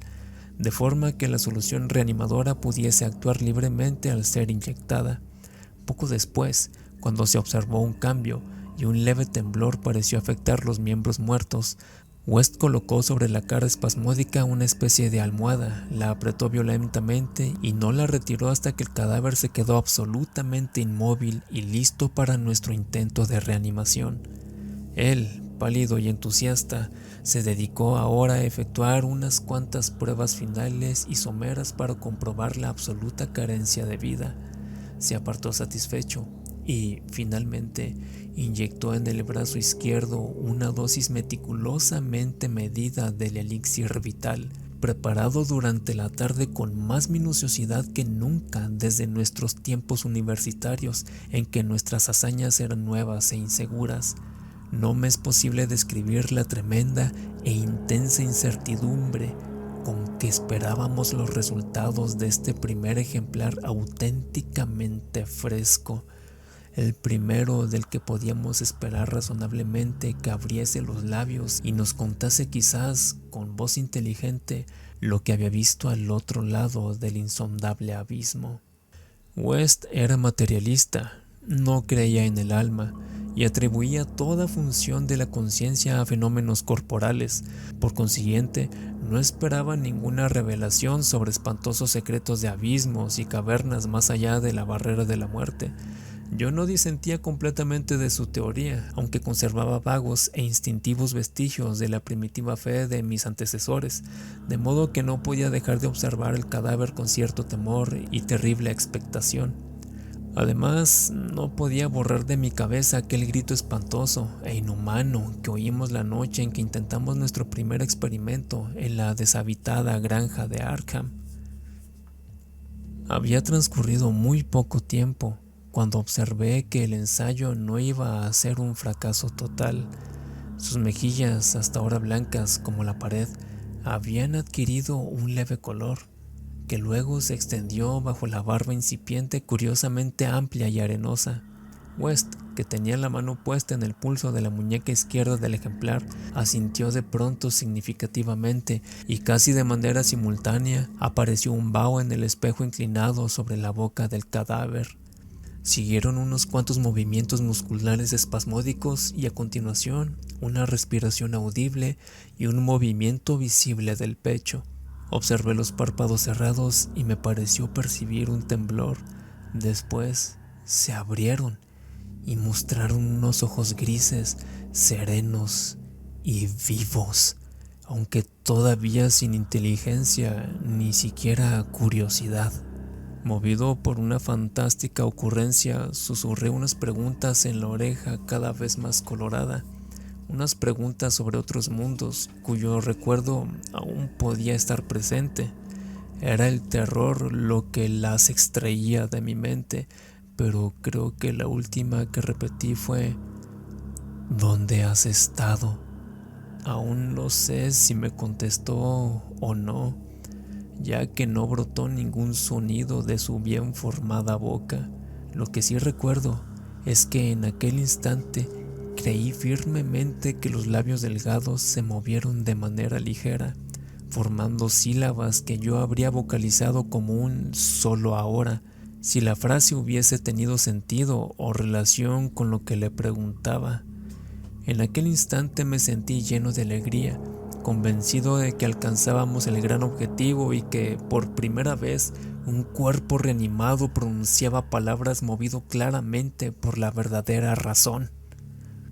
[SPEAKER 2] de forma que la solución reanimadora pudiese actuar libremente al ser inyectada. Poco después, cuando se observó un cambio y un leve temblor pareció afectar los miembros muertos, West colocó sobre la cara espasmódica una especie de almohada, la apretó violentamente y no la retiró hasta que el cadáver se quedó absolutamente inmóvil y listo para nuestro intento de reanimación. Él, pálido y entusiasta, se dedicó ahora a efectuar unas cuantas pruebas finales y someras para comprobar la absoluta carencia de vida. Se apartó satisfecho y, finalmente, inyectó en el brazo izquierdo una dosis meticulosamente medida del elixir vital, preparado durante la tarde con más minuciosidad que nunca desde nuestros tiempos universitarios, en que nuestras hazañas eran nuevas e inseguras. No me es posible describir la tremenda e intensa incertidumbre con que esperábamos los resultados de este primer ejemplar auténticamente fresco, el primero del que podíamos esperar razonablemente que abriese los labios y nos contase quizás con voz inteligente lo que había visto al otro lado del insondable abismo. West era materialista, no creía en el alma y atribuía toda función de la conciencia a fenómenos corporales. Por consiguiente, no esperaba ninguna revelación sobre espantosos secretos de abismos y cavernas más allá de la barrera de la muerte. Yo no disentía completamente de su teoría, aunque conservaba vagos e instintivos vestigios de la primitiva fe de mis antecesores, de modo que no podía dejar de observar el cadáver con cierto temor y terrible expectación. Además, no podía borrar de mi cabeza aquel grito espantoso e inhumano que oímos la noche en que intentamos nuestro primer experimento en la deshabitada granja de Arkham. Había transcurrido muy poco tiempo cuando observé que el ensayo no iba a ser un fracaso total. Sus mejillas, hasta ahora blancas como la pared, habían adquirido un leve color, que luego se extendió bajo la barba incipiente curiosamente amplia y arenosa. West, que tenía la mano puesta en el pulso de la muñeca izquierda del ejemplar, asintió de pronto significativamente y casi de manera simultánea apareció un vaho en el espejo inclinado sobre la boca del cadáver. Siguieron unos cuantos movimientos musculares espasmódicos y a continuación una respiración audible y un movimiento visible del pecho. Observé los párpados cerrados y me pareció percibir un temblor. Después se abrieron y mostraron unos ojos grises, serenos y vivos, aunque todavía sin inteligencia ni siquiera curiosidad. Movido por una fantástica ocurrencia, susurré unas preguntas en la oreja cada vez más colorada, unas preguntas sobre otros mundos cuyo recuerdo aún podía estar presente. Era el terror lo que las extraía de mi mente, pero creo que la última que repetí fue: ¿dónde has estado? Aún no sé si me contestó o no, ya que no brotó ningún sonido de su bien formada boca. Lo que sí recuerdo es que en aquel instante creí firmemente que los labios delgados se movieron de manera ligera, formando sílabas que yo habría vocalizado como un solo ahora, si la frase hubiese tenido sentido o relación con lo que le preguntaba. En aquel instante me sentí lleno de alegría, convencido de que alcanzábamos el gran objetivo y que, por primera vez, un cuerpo reanimado pronunciaba palabras movido claramente por la verdadera razón.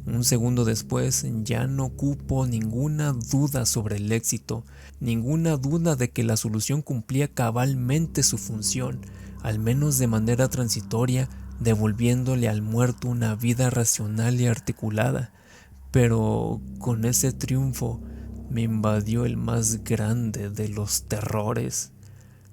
[SPEAKER 2] Un segundo después ya no cupo ninguna duda sobre el éxito, ninguna duda de que la solución cumplía cabalmente su función, al menos de manera transitoria, devolviéndole al muerto una vida racional y articulada. Pero con ese triunfo me invadió el más grande de los terrores,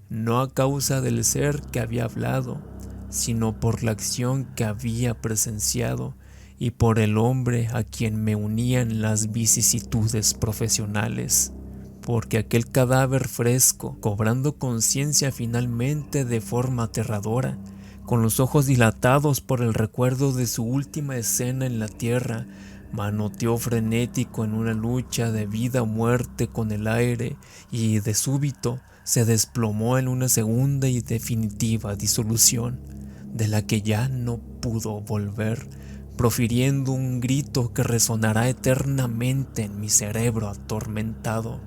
[SPEAKER 2] no a causa del ser que había hablado, sino por la acción que había presenciado y por el hombre a quien me unían las vicisitudes profesionales. Porque aquel cadáver fresco, cobrando conciencia finalmente de forma aterradora, con los ojos dilatados por el recuerdo de su última escena en la tierra, manoteó frenético en una lucha de vida o muerte con el aire y de súbito se desplomó en una segunda y definitiva disolución, de la que ya no pudo volver, profiriendo un grito que resonará eternamente en mi cerebro atormentado.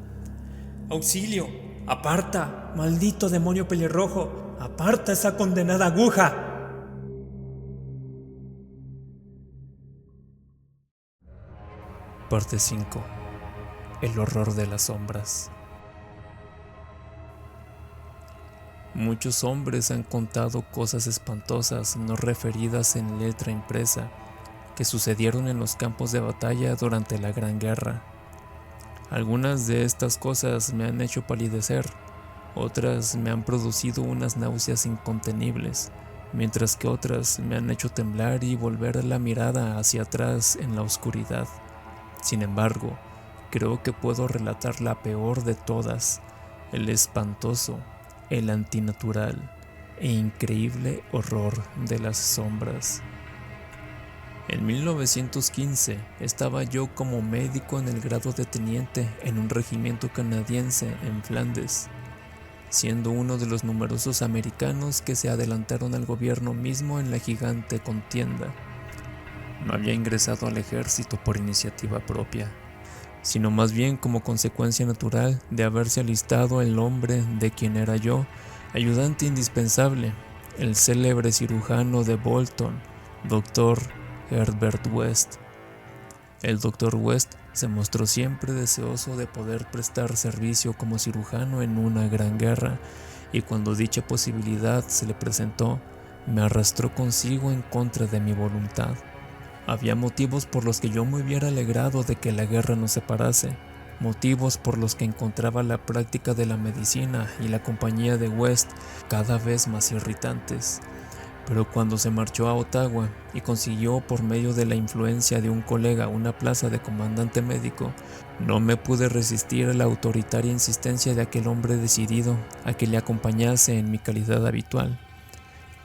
[SPEAKER 3] ¡Auxilio! ¡Aparta! ¡Maldito demonio pelirrojo! ¡Aparta esa condenada aguja!
[SPEAKER 2] Parte 5. El horror de las sombras. Muchos hombres han contado cosas espantosas no referidas en letra impresa que sucedieron en los campos de batalla durante la Gran Guerra. Algunas de estas cosas me han hecho palidecer, otras me han producido unas náuseas incontenibles, mientras que otras me han hecho temblar y volver la mirada hacia atrás en la oscuridad. Sin embargo, creo que puedo relatar la peor de todas, el espantoso, el antinatural e increíble horror de las sombras. En 1915 estaba yo como médico en el grado de teniente en un regimiento canadiense en Flandes, siendo uno de los numerosos americanos que se adelantaron al gobierno mismo en la gigante contienda. No había ingresado al ejército por iniciativa propia, sino más bien como consecuencia natural de haberse alistado el hombre de quien era yo, ayudante indispensable, el célebre cirujano de Bolton, Dr. Herbert West. El Dr. West se mostró siempre deseoso de poder prestar servicio como cirujano en una gran guerra, y cuando dicha posibilidad se le presentó, me arrastró consigo en contra de mi voluntad. Había motivos por los que yo me hubiera alegrado de que la guerra nos separase, motivos por los que encontraba la práctica de la medicina y la compañía de West cada vez más irritantes. Pero cuando se marchó a Ottawa y consiguió por medio de la influencia de un colega una plaza de comandante médico, no me pude resistir a la autoritaria insistencia de aquel hombre decidido a que le acompañase en mi calidad habitual.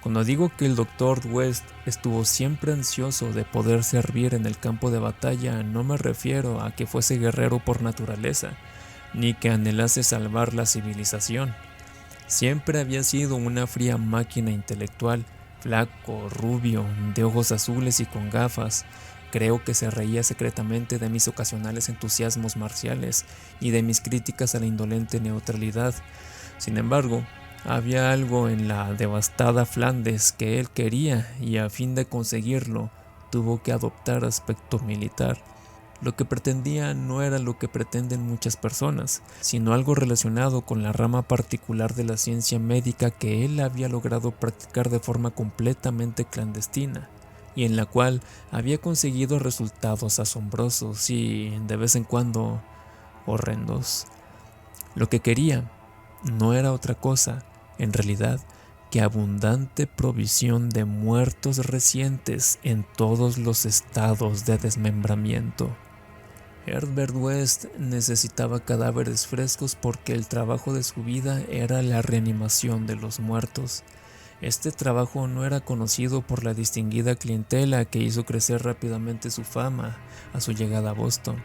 [SPEAKER 2] Cuando digo que el Dr. West estuvo siempre ansioso de poder servir en el campo de batalla, no me refiero a que fuese guerrero por naturaleza, ni que anhelase salvar la civilización. Siempre había sido una fría máquina intelectual, flaco, rubio, de ojos azules y con gafas. Creo que se reía secretamente de mis ocasionales entusiasmos marciales y de mis críticas a la indolente neutralidad. Sin embargo, había algo en la devastada Flandes que él quería y a fin de conseguirlo tuvo que adoptar aspecto militar. Lo que pretendía no era lo que pretenden muchas personas, sino algo relacionado con la rama particular de la ciencia médica que él había logrado practicar de forma completamente clandestina y en la cual había conseguido resultados asombrosos y, de vez en cuando, horrendos. Lo que quería no era otra cosa, en realidad, que abundante provisión de muertos recientes en todos los estados de desmembramiento. Herbert West necesitaba cadáveres frescos porque el trabajo de su vida era la reanimación de los muertos. Este trabajo no era conocido por la distinguida clientela que hizo crecer rápidamente su fama a su llegada a Boston.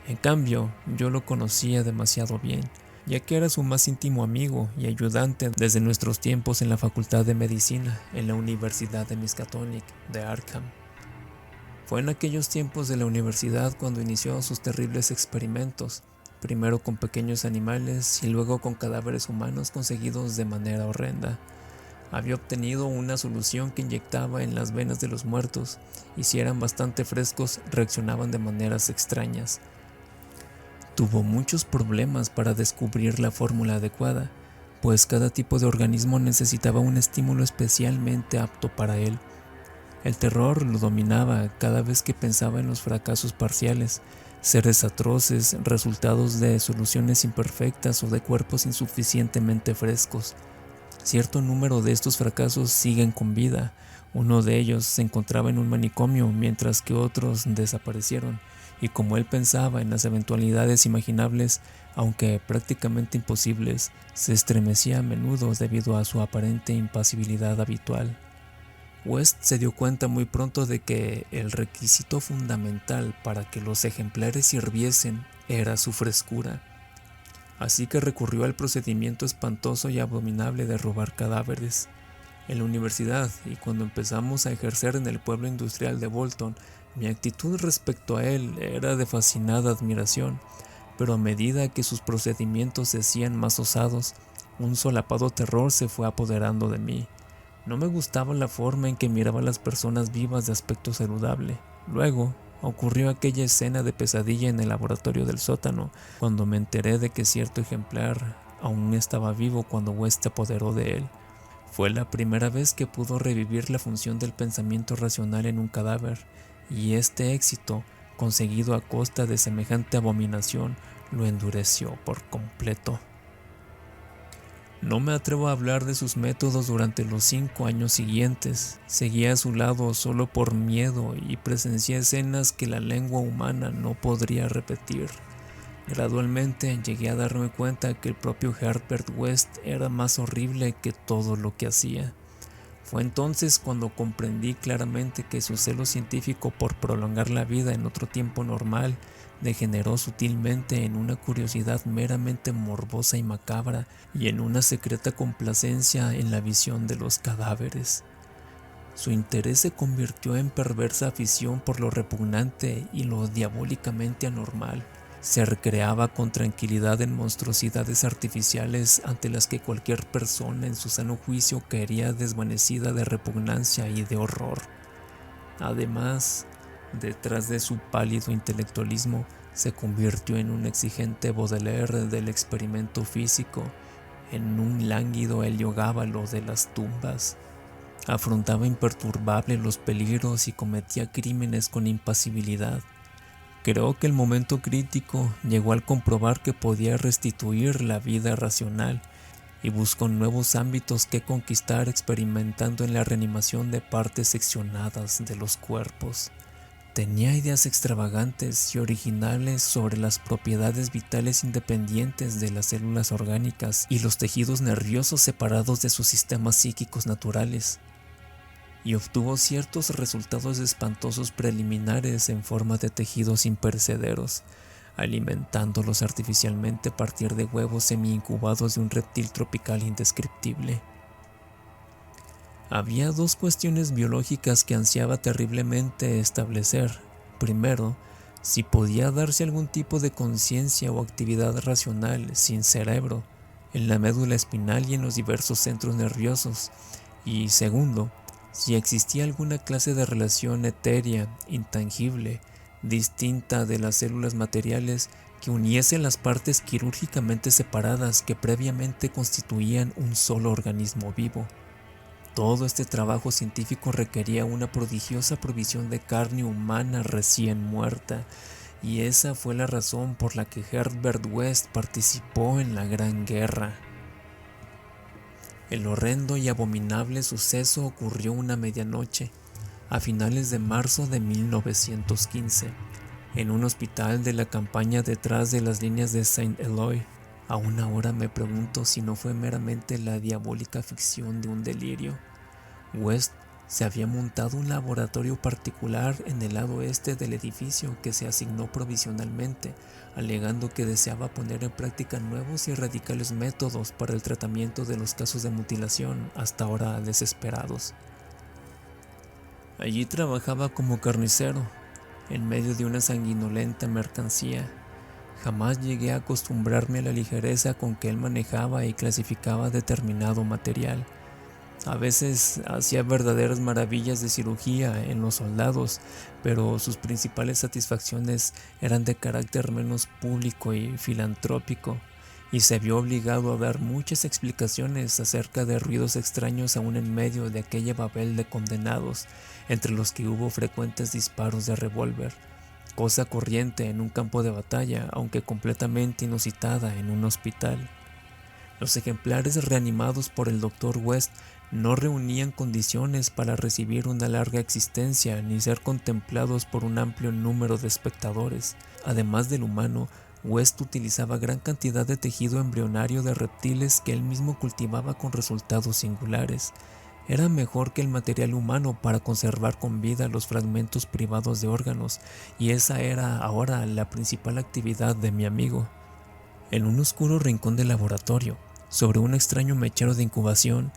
[SPEAKER 2] En cambio, yo lo conocía demasiado bien, ya que era su más íntimo amigo y ayudante desde nuestros tiempos en la Facultad de Medicina en la Universidad de Miskatonic de Arkham. Fue en aquellos tiempos de la universidad cuando inició sus terribles experimentos, primero con pequeños animales y luego con cadáveres humanos conseguidos de manera horrenda. Había obtenido una solución que inyectaba en las venas de los muertos y si eran bastante frescos reaccionaban de maneras extrañas. Tuvo muchos problemas para descubrir la fórmula adecuada, pues cada tipo de organismo necesitaba un estímulo especialmente apto para él. El terror lo dominaba cada vez que pensaba en los fracasos parciales, seres atroces, resultados de soluciones imperfectas o de cuerpos insuficientemente frescos. Cierto número de estos fracasos siguen con vida. Uno de ellos se encontraba en un manicomio mientras que otros desaparecieron, y como él pensaba en las eventualidades imaginables, aunque prácticamente imposibles, se estremecía a menudo debido a su aparente impasibilidad habitual. West se dio cuenta muy pronto de que el requisito fundamental para que los ejemplares sirviesen era su frescura. Así que recurrió al procedimiento espantoso y abominable de robar cadáveres. En la universidad y cuando empezamos a ejercer en el pueblo industrial de Bolton, mi actitud respecto a él era de fascinada admiración, pero a medida que sus procedimientos se hacían más osados, un solapado terror se fue apoderando de mí. No me gustaba la forma en que miraba a las personas vivas de aspecto saludable. Luego, ocurrió aquella escena de pesadilla en el laboratorio del sótano, cuando me enteré de que cierto ejemplar aún estaba vivo cuando West se apoderó de él. Fue la primera vez que pudo revivir la función del pensamiento racional en un cadáver, y este éxito, conseguido a costa de semejante abominación, lo endureció por completo. No me atrevo a hablar de sus métodos durante los 5 años siguientes. Seguía a su lado solo por miedo y presencié escenas que la lengua humana no podría repetir. Gradualmente llegué a darme cuenta que el propio Herbert West era más horrible que todo lo que hacía. Fue entonces cuando comprendí claramente que su celo científico por prolongar la vida en otro tiempo normal degeneró sutilmente en una curiosidad meramente morbosa y macabra y en una secreta complacencia en la visión de los cadáveres. Su interés se convirtió en perversa afición por lo repugnante y lo diabólicamente anormal. Se recreaba con tranquilidad en monstruosidades artificiales ante las que cualquier persona en su sano juicio caería desvanecida de repugnancia y de horror. Además, detrás de su pálido intelectualismo, se convirtió en un exigente Baudelaire del experimento físico, en un lánguido Heliogábalo de las tumbas. Afrontaba imperturbable los peligros y cometía crímenes con impasibilidad. Creo que el momento crítico llegó al comprobar que podía restituir la vida racional y buscó nuevos ámbitos que conquistar experimentando en la reanimación de partes seccionadas de los cuerpos. Tenía ideas extravagantes y originales sobre las propiedades vitales independientes de las células orgánicas y los tejidos nerviosos separados de sus sistemas psíquicos naturales, y obtuvo ciertos resultados espantosos preliminares en forma de tejidos imperecederos, alimentándolos artificialmente a partir de huevos semi-incubados de un reptil tropical indescriptible. Había 2 cuestiones biológicas que ansiaba terriblemente establecer. Primero, si podía darse algún tipo de conciencia o actividad racional sin cerebro en la médula espinal y en los diversos centros nerviosos. Y segundo, si existía alguna clase de relación etérea, intangible, distinta de las células materiales que uniese las partes quirúrgicamente separadas que previamente constituían un solo organismo vivo. Todo este trabajo científico requería una prodigiosa provisión de carne humana recién muerta, y esa fue la razón por la que Herbert West participó en la Gran Guerra. El horrendo y abominable suceso ocurrió una medianoche, a finales de marzo de 1915, en un hospital de la campaña detrás de las líneas de Saint Eloi. Aún ahora me pregunto si no fue meramente la diabólica ficción de un delirio. West se había montado un laboratorio particular en el lado este del edificio que se asignó provisionalmente, alegando que deseaba poner en práctica nuevos y radicales métodos para el tratamiento de los casos de mutilación hasta ahora desesperados. Allí trabajaba como carnicero, en medio de una sanguinolenta mercancía. Jamás llegué a acostumbrarme a la ligereza con que él manejaba y clasificaba determinado material. A veces hacía verdaderas maravillas de cirugía en los soldados, pero sus principales satisfacciones eran de carácter menos público y filantrópico, y se vio obligado a dar muchas explicaciones acerca de ruidos extraños aún en medio de aquella babel de condenados, entre los que hubo frecuentes disparos de revólver, cosa corriente en un campo de batalla, aunque completamente inusitada en un hospital. Los ejemplares reanimados por el Dr. West no reunían condiciones para recibir una larga existencia ni ser contemplados por un amplio número de espectadores. Además del humano, West utilizaba gran cantidad de tejido embrionario de reptiles que él mismo cultivaba con resultados singulares. Era mejor que el material humano para conservar con vida los fragmentos privados de órganos, y esa era ahora la principal actividad de mi amigo. En un oscuro rincón del laboratorio, sobre un extraño mechero de incubación,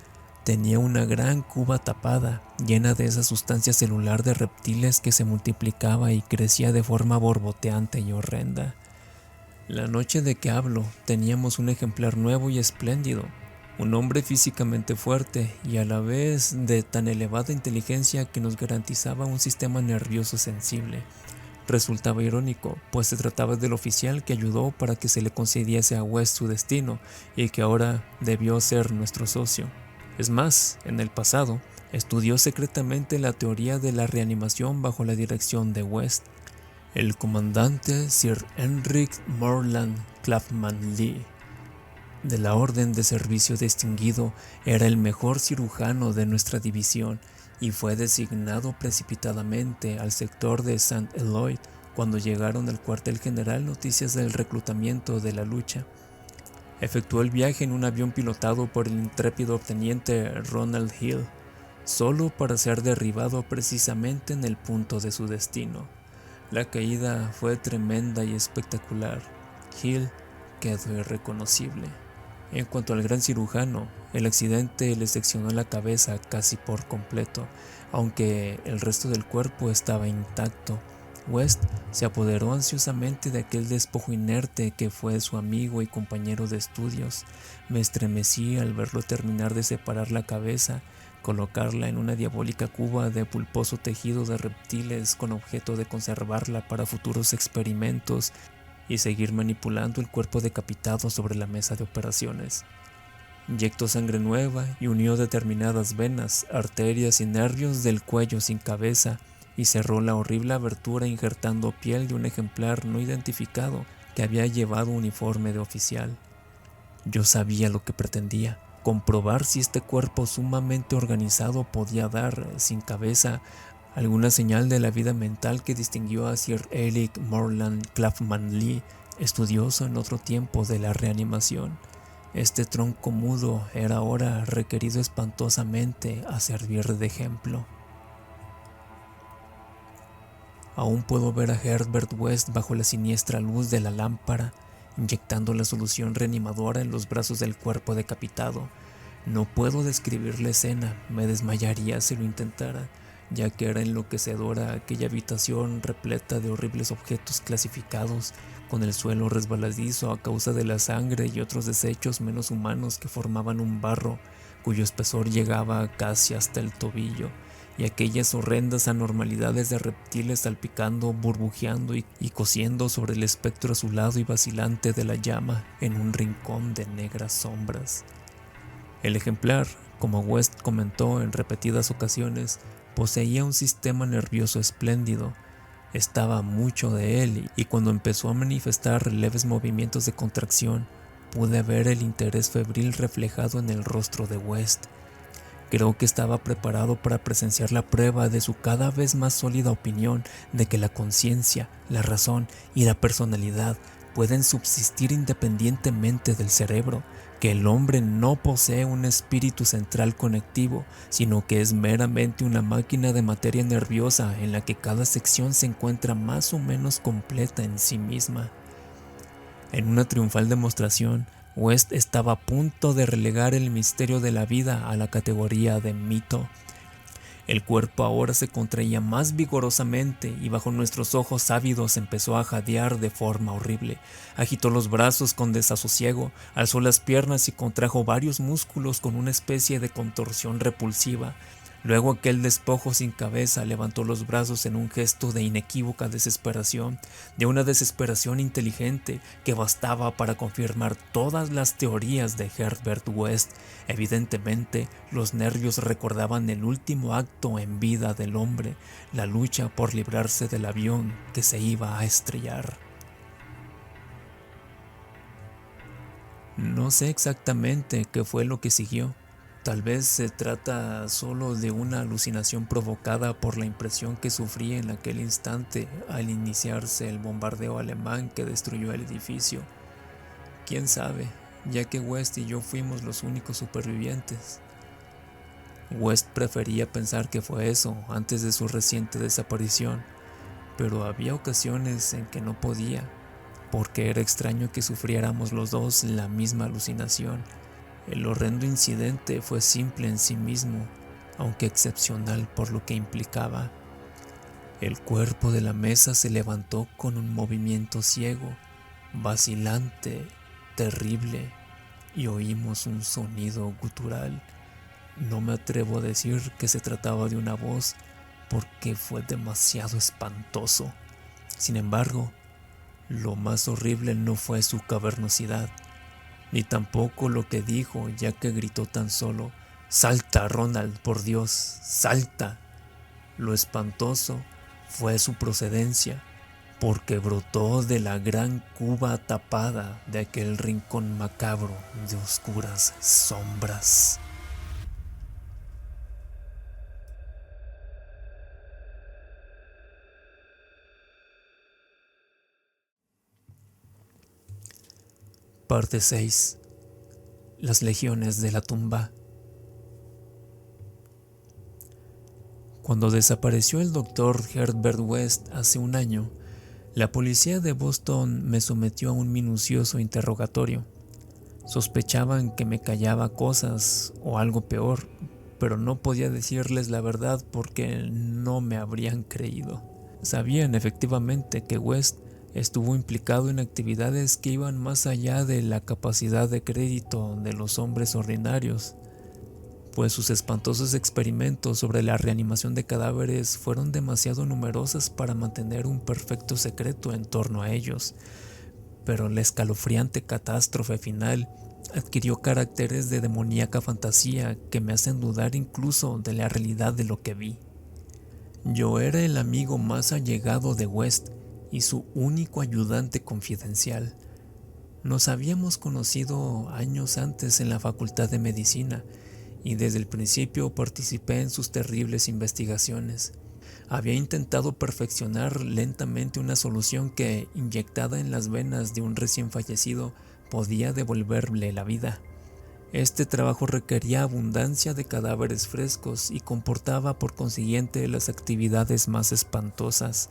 [SPEAKER 2] tenía una gran cuba tapada, llena de esa sustancia celular de reptiles que se multiplicaba y crecía de forma borboteante y horrenda. La noche de que hablo, teníamos un ejemplar nuevo y espléndido, un hombre físicamente fuerte y a la vez de tan elevada inteligencia que nos garantizaba un sistema nervioso sensible. Resultaba irónico, pues se trataba del oficial que ayudó para que se le concediese a West su destino y que ahora debió ser nuestro socio. Es más, en el pasado, estudió secretamente la teoría de la reanimación bajo la dirección de West. El comandante Sir Henrik Morland Clapham Lee, de la Orden de Servicio Distinguido, era el mejor cirujano de nuestra división y fue designado precipitadamente al sector de St. Eloi cuando llegaron al cuartel general noticias del reclutamiento de la lucha. Efectuó el viaje en un avión pilotado por el intrépido teniente Ronald Hill, solo para ser derribado precisamente en el punto de su destino. La caída fue tremenda y espectacular. Hill quedó irreconocible. En cuanto al gran cirujano, el accidente le seccionó la cabeza casi por completo, aunque el resto del cuerpo estaba intacto. West se apoderó ansiosamente de aquel despojo inerte que fue su amigo y compañero de estudios. Me estremecí al verlo terminar de separar la cabeza, colocarla en una diabólica cuba de pulposo tejido de reptiles con objeto de conservarla para futuros experimentos y seguir manipulando el cuerpo decapitado sobre la mesa de operaciones. Inyectó sangre nueva y unió determinadas venas, arterias y nervios del cuello sin cabeza y cerró la horrible abertura injertando piel de un ejemplar no identificado que había llevado uniforme de oficial. Yo sabía lo que pretendía, comprobar si este cuerpo sumamente organizado podía dar, sin cabeza, alguna señal de la vida mental que distinguió a Sir Henrik Morland Clapham Lee, estudioso en otro tiempo de la reanimación. Este tronco mudo era ahora requerido espantosamente a servir de ejemplo. Aún puedo ver a Herbert West bajo la siniestra luz de la lámpara, inyectando la solución reanimadora en los brazos del cuerpo decapitado. No puedo describir la escena, me desmayaría si lo intentara, ya que era enloquecedora aquella habitación repleta de horribles objetos clasificados, con el suelo resbaladizo a causa de la sangre y otros desechos menos humanos que formaban un barro cuyo espesor llegaba casi hasta el tobillo, y aquellas horrendas anormalidades de reptiles salpicando, burbujeando y cosiendo sobre el espectro azulado y vacilante de la llama en un rincón de negras sombras. El ejemplar, como West comentó en repetidas ocasiones, poseía un sistema nervioso espléndido. Estaba mucho de él y cuando empezó a manifestar leves movimientos de contracción, pude ver el interés febril reflejado en el rostro de West. Creo que estaba preparado para presenciar la prueba de su cada vez más sólida opinión de que la conciencia, la razón y la personalidad pueden subsistir independientemente del cerebro, que el hombre no posee un espíritu central conectivo, sino que es meramente una máquina de materia nerviosa en la que cada sección se encuentra más o menos completa en sí misma. En una triunfal demostración, West estaba a punto de relegar el misterio de la vida a la categoría de mito. El cuerpo ahora se contraía más vigorosamente y bajo nuestros ojos ávidos empezó a jadear de forma horrible. Agitó los brazos con desasosiego, alzó las piernas y contrajo varios músculos con una especie de contorsión repulsiva. Luego aquel despojo sin cabeza levantó los brazos en un gesto de inequívoca desesperación, de una desesperación inteligente que bastaba para confirmar todas las teorías de Herbert West. Evidentemente, los nervios recordaban el último acto en vida del hombre, la lucha por librarse del avión que se iba a estrellar. No sé exactamente qué fue lo que siguió. Tal vez se trata solo de una alucinación provocada por la impresión que sufrí en aquel instante al iniciarse el bombardeo alemán que destruyó el edificio. Quién sabe, ya que West y yo fuimos los únicos supervivientes. West prefería pensar que fue eso antes de su reciente desaparición, pero había ocasiones en que no podía, porque era extraño que sufriéramos los dos la misma alucinación. El horrendo incidente fue simple en sí mismo, aunque excepcional por lo que implicaba. El cuerpo de la mesa se levantó con un movimiento ciego, vacilante, terrible, y oímos un sonido gutural. No me atrevo a decir que se trataba de una voz, porque fue demasiado espantoso. Sin embargo, lo más horrible no fue su cavernosidad, ni tampoco lo que dijo, ya que gritó tan solo: «¡Salta, Ronald, por Dios, salta!». Lo espantoso fue su procedencia, porque brotó de la gran cuba tapada de aquel rincón macabro de oscuras sombras. Parte 6. Las legiones de la tumba. Cuando desapareció el Dr. Herbert West hace un año, la policía de Boston me sometió a un minucioso interrogatorio. Sospechaban que me callaba cosas o algo peor, pero no podía decirles la verdad porque no me habrían creído. Sabían efectivamente que West estuvo implicado en actividades que iban más allá de la capacidad de crédito de los hombres ordinarios, pues sus espantosos experimentos sobre la reanimación de cadáveres fueron demasiado numerosos para mantener un perfecto secreto en torno a ellos. Pero la escalofriante catástrofe final adquirió caracteres de demoníaca fantasía que me hacen dudar incluso de la realidad de lo que vi. Yo era el amigo más allegado de West y su único ayudante confidencial. Nos habíamos conocido años antes en la Facultad de Medicina y desde el principio participé en sus terribles investigaciones. Había intentado perfeccionar lentamente una solución que, inyectada en las venas de un recién fallecido, podía devolverle la vida. Este trabajo requería abundancia de cadáveres frescos y comportaba por consiguiente las actividades más espantosas.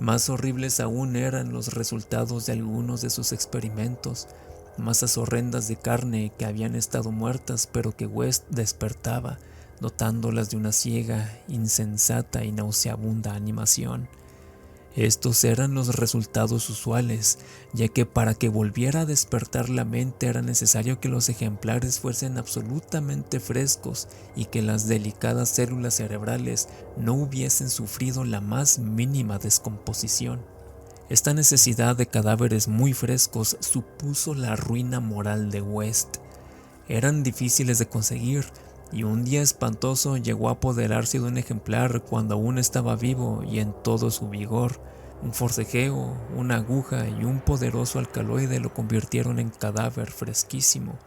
[SPEAKER 2] Más horribles aún eran los resultados de algunos de sus experimentos, masas horrendas de carne que habían estado muertas pero que West despertaba, dotándolas de una ciega, insensata y nauseabunda animación. Estos eran los resultados usuales, ya que para que volviera a despertar la mente era necesario que los ejemplares fuesen absolutamente frescos y que las delicadas células cerebrales no hubiesen sufrido la más mínima descomposición. Esta necesidad de cadáveres muy frescos supuso la ruina moral de West. Eran difíciles de conseguir, y un día espantoso llegó a apoderarse de un ejemplar cuando aún estaba vivo y en todo su vigor, Un forcejeo, una aguja y un poderoso alcaloide lo convirtieron en cadáver fresquísimo,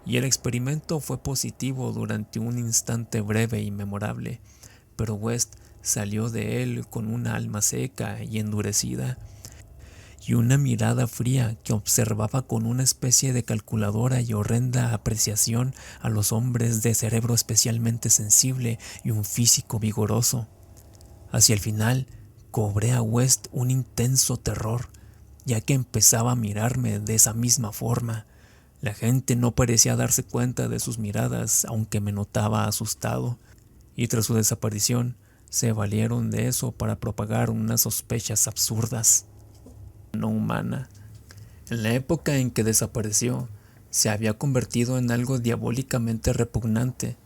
[SPEAKER 2] y el experimento fue positivo durante un instante breve y memorable, pero West salió de él con una alma seca y endurecida, y una mirada fría que observaba con una especie de calculadora y horrenda apreciación a los hombres de cerebro especialmente sensible y un físico vigoroso. Hacia el final, cobré a West un intenso terror, ya que empezaba a mirarme de esa misma forma. La gente no parecía darse cuenta de sus miradas, aunque me notaba asustado, y tras su desaparición, se valieron de eso para propagar unas sospechas absurdas. No humana. En la época en que desapareció, se había convertido en algo diabólicamente repugnante.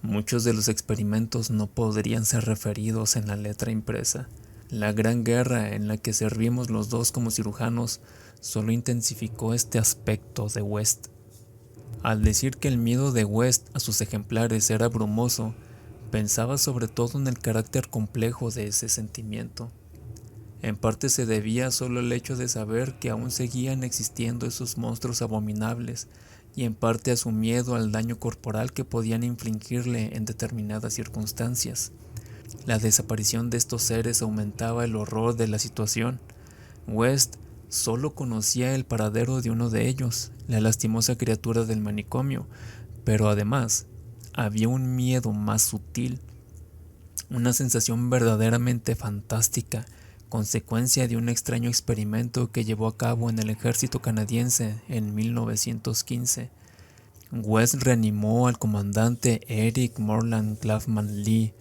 [SPEAKER 2] Muchos de los experimentos no podrían ser referidos en la letra impresa. La gran guerra en la que servimos los dos como cirujanos solo intensificó este aspecto de West. Al decir que el miedo de West a sus ejemplares era brumoso, pensaba sobre todo en el carácter complejo de ese sentimiento. En parte se debía solo al hecho de saber que aún seguían existiendo esos monstruos abominables, y en parte a su miedo al daño corporal que podían infligirle en determinadas circunstancias. La desaparición de estos seres aumentaba el horror de la situación. West solo conocía el paradero de uno de ellos, la lastimosa criatura del manicomio, pero además había un miedo más sutil, una sensación verdaderamente fantástica, consecuencia de un extraño experimento que llevó a cabo en el ejército canadiense en 1915. West reanimó al comandante Eric Morland Clapham Lee,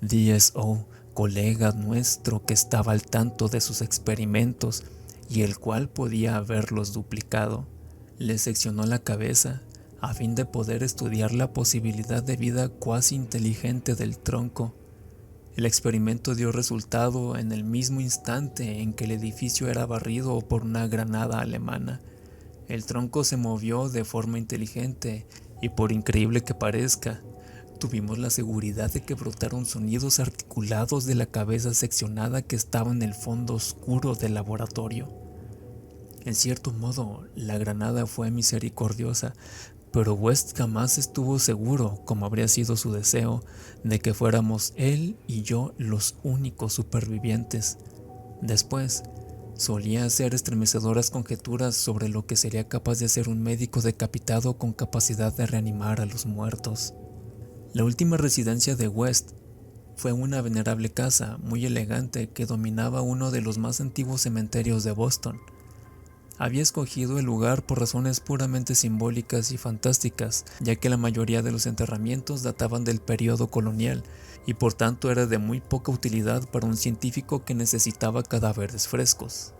[SPEAKER 2] DSO, colega nuestro que estaba al tanto de sus experimentos y el cual podía haberlos duplicado. Le seccionó la cabeza a fin de poder estudiar la posibilidad de vida cuasi inteligente del tronco. El experimento dio resultado en el mismo instante en que el edificio era barrido por una granada alemana. El tronco se movió de forma inteligente y, por increíble que parezca, tuvimos la seguridad de que brotaron sonidos articulados de la cabeza seccionada que estaba en el fondo oscuro del laboratorio. En cierto modo, la granada fue misericordiosa, pero West jamás estuvo seguro, como habría sido su deseo, de que fuéramos él y yo los únicos supervivientes. Después, solía hacer estremecedoras conjeturas sobre lo que sería capaz de hacer un médico decapitado con capacidad de reanimar a los muertos. La última residencia de West fue una venerable casa muy elegante que dominaba uno de los más antiguos cementerios de Boston. Había escogido el lugar por razones puramente simbólicas y fantásticas, ya que la mayoría de los enterramientos databan del periodo colonial y por tanto era de muy poca utilidad para un científico que necesitaba cadáveres frescos.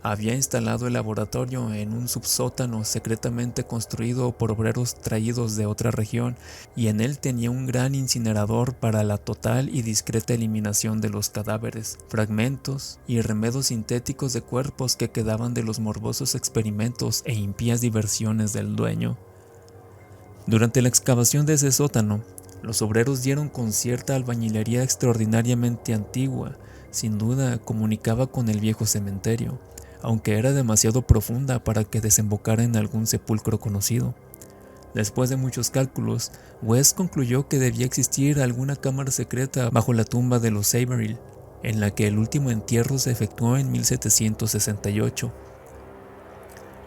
[SPEAKER 2] Había instalado el laboratorio en un subsótano secretamente construido por obreros traídos de otra región, y en él tenía un gran incinerador para la total y discreta eliminación de los cadáveres, fragmentos y remedos sintéticos de cuerpos que quedaban de los morbosos experimentos e impías diversiones del dueño. Durante la excavación de ese sótano, los obreros dieron con cierta albañilería extraordinariamente antigua. Sin duda comunicaba con el viejo cementerio, aunque era demasiado profunda para que desembocara en algún sepulcro conocido. Después de muchos cálculos, West concluyó que debía existir alguna cámara secreta bajo la tumba de los Averill, en la que el último entierro se efectuó en 1768.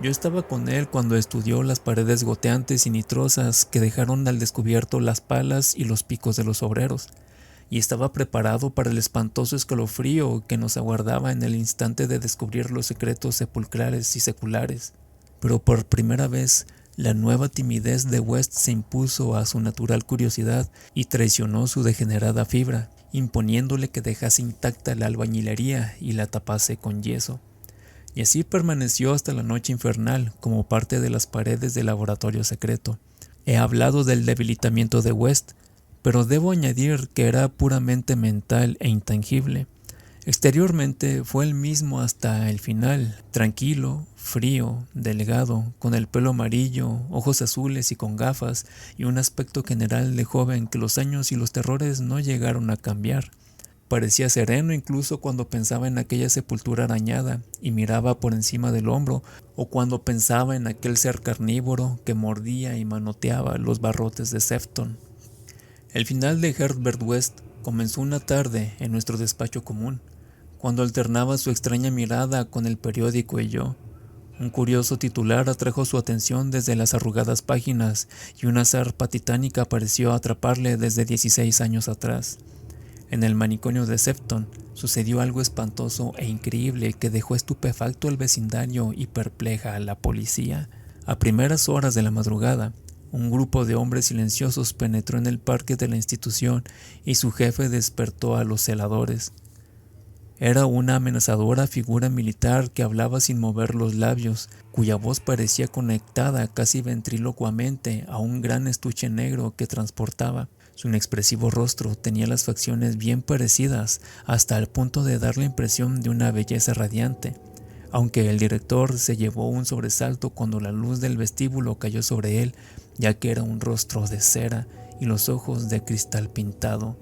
[SPEAKER 2] Yo estaba con él cuando estudió las paredes goteantes y nitrosas que dejaron al descubierto las palas y los picos de los obreros, y estaba preparado para el espantoso escalofrío que nos aguardaba en el instante de descubrir los secretos sepulcrales y seculares. Pero por primera vez, la nueva timidez de West se impuso a su natural curiosidad y traicionó su degenerada fibra, imponiéndole que dejase intacta la albañilería y la tapase con yeso. Y así permaneció hasta la noche infernal como parte de las paredes del laboratorio secreto. He hablado del debilitamiento de West, pero debo añadir que era puramente mental e intangible. Exteriormente fue el mismo hasta el final, tranquilo, frío, delgado, con el pelo amarillo, ojos azules y con gafas, y un aspecto general de joven que los años y los terrores no llegaron a cambiar. Parecía sereno incluso cuando pensaba en aquella sepultura arañada y miraba por encima del hombro, o cuando pensaba en aquel ser carnívoro que mordía y manoteaba los barrotes de Sefton. El final de Herbert West comenzó una tarde en nuestro despacho común, cuando alternaba su extraña mirada con el periódico y yo. Un curioso titular atrajo su atención desde las arrugadas páginas y una zarpa titánica pareció atraparle desde 16 años atrás. En el manicomio de Sefton sucedió algo espantoso e increíble que dejó estupefacto al vecindario y perpleja a la policía. A primeras horas de la madrugada, un grupo de hombres silenciosos penetró en el parque de la institución y su jefe despertó a los celadores. Era una amenazadora figura militar que hablaba sin mover los labios, cuya voz parecía conectada casi ventrílocuamente a un gran estuche negro que transportaba. Su inexpresivo rostro tenía las facciones bien parecidas hasta el punto de dar la impresión de una belleza radiante, aunque el director se llevó un sobresalto cuando la luz del vestíbulo cayó sobre él, ya que era un rostro de cera y los ojos de cristal pintado.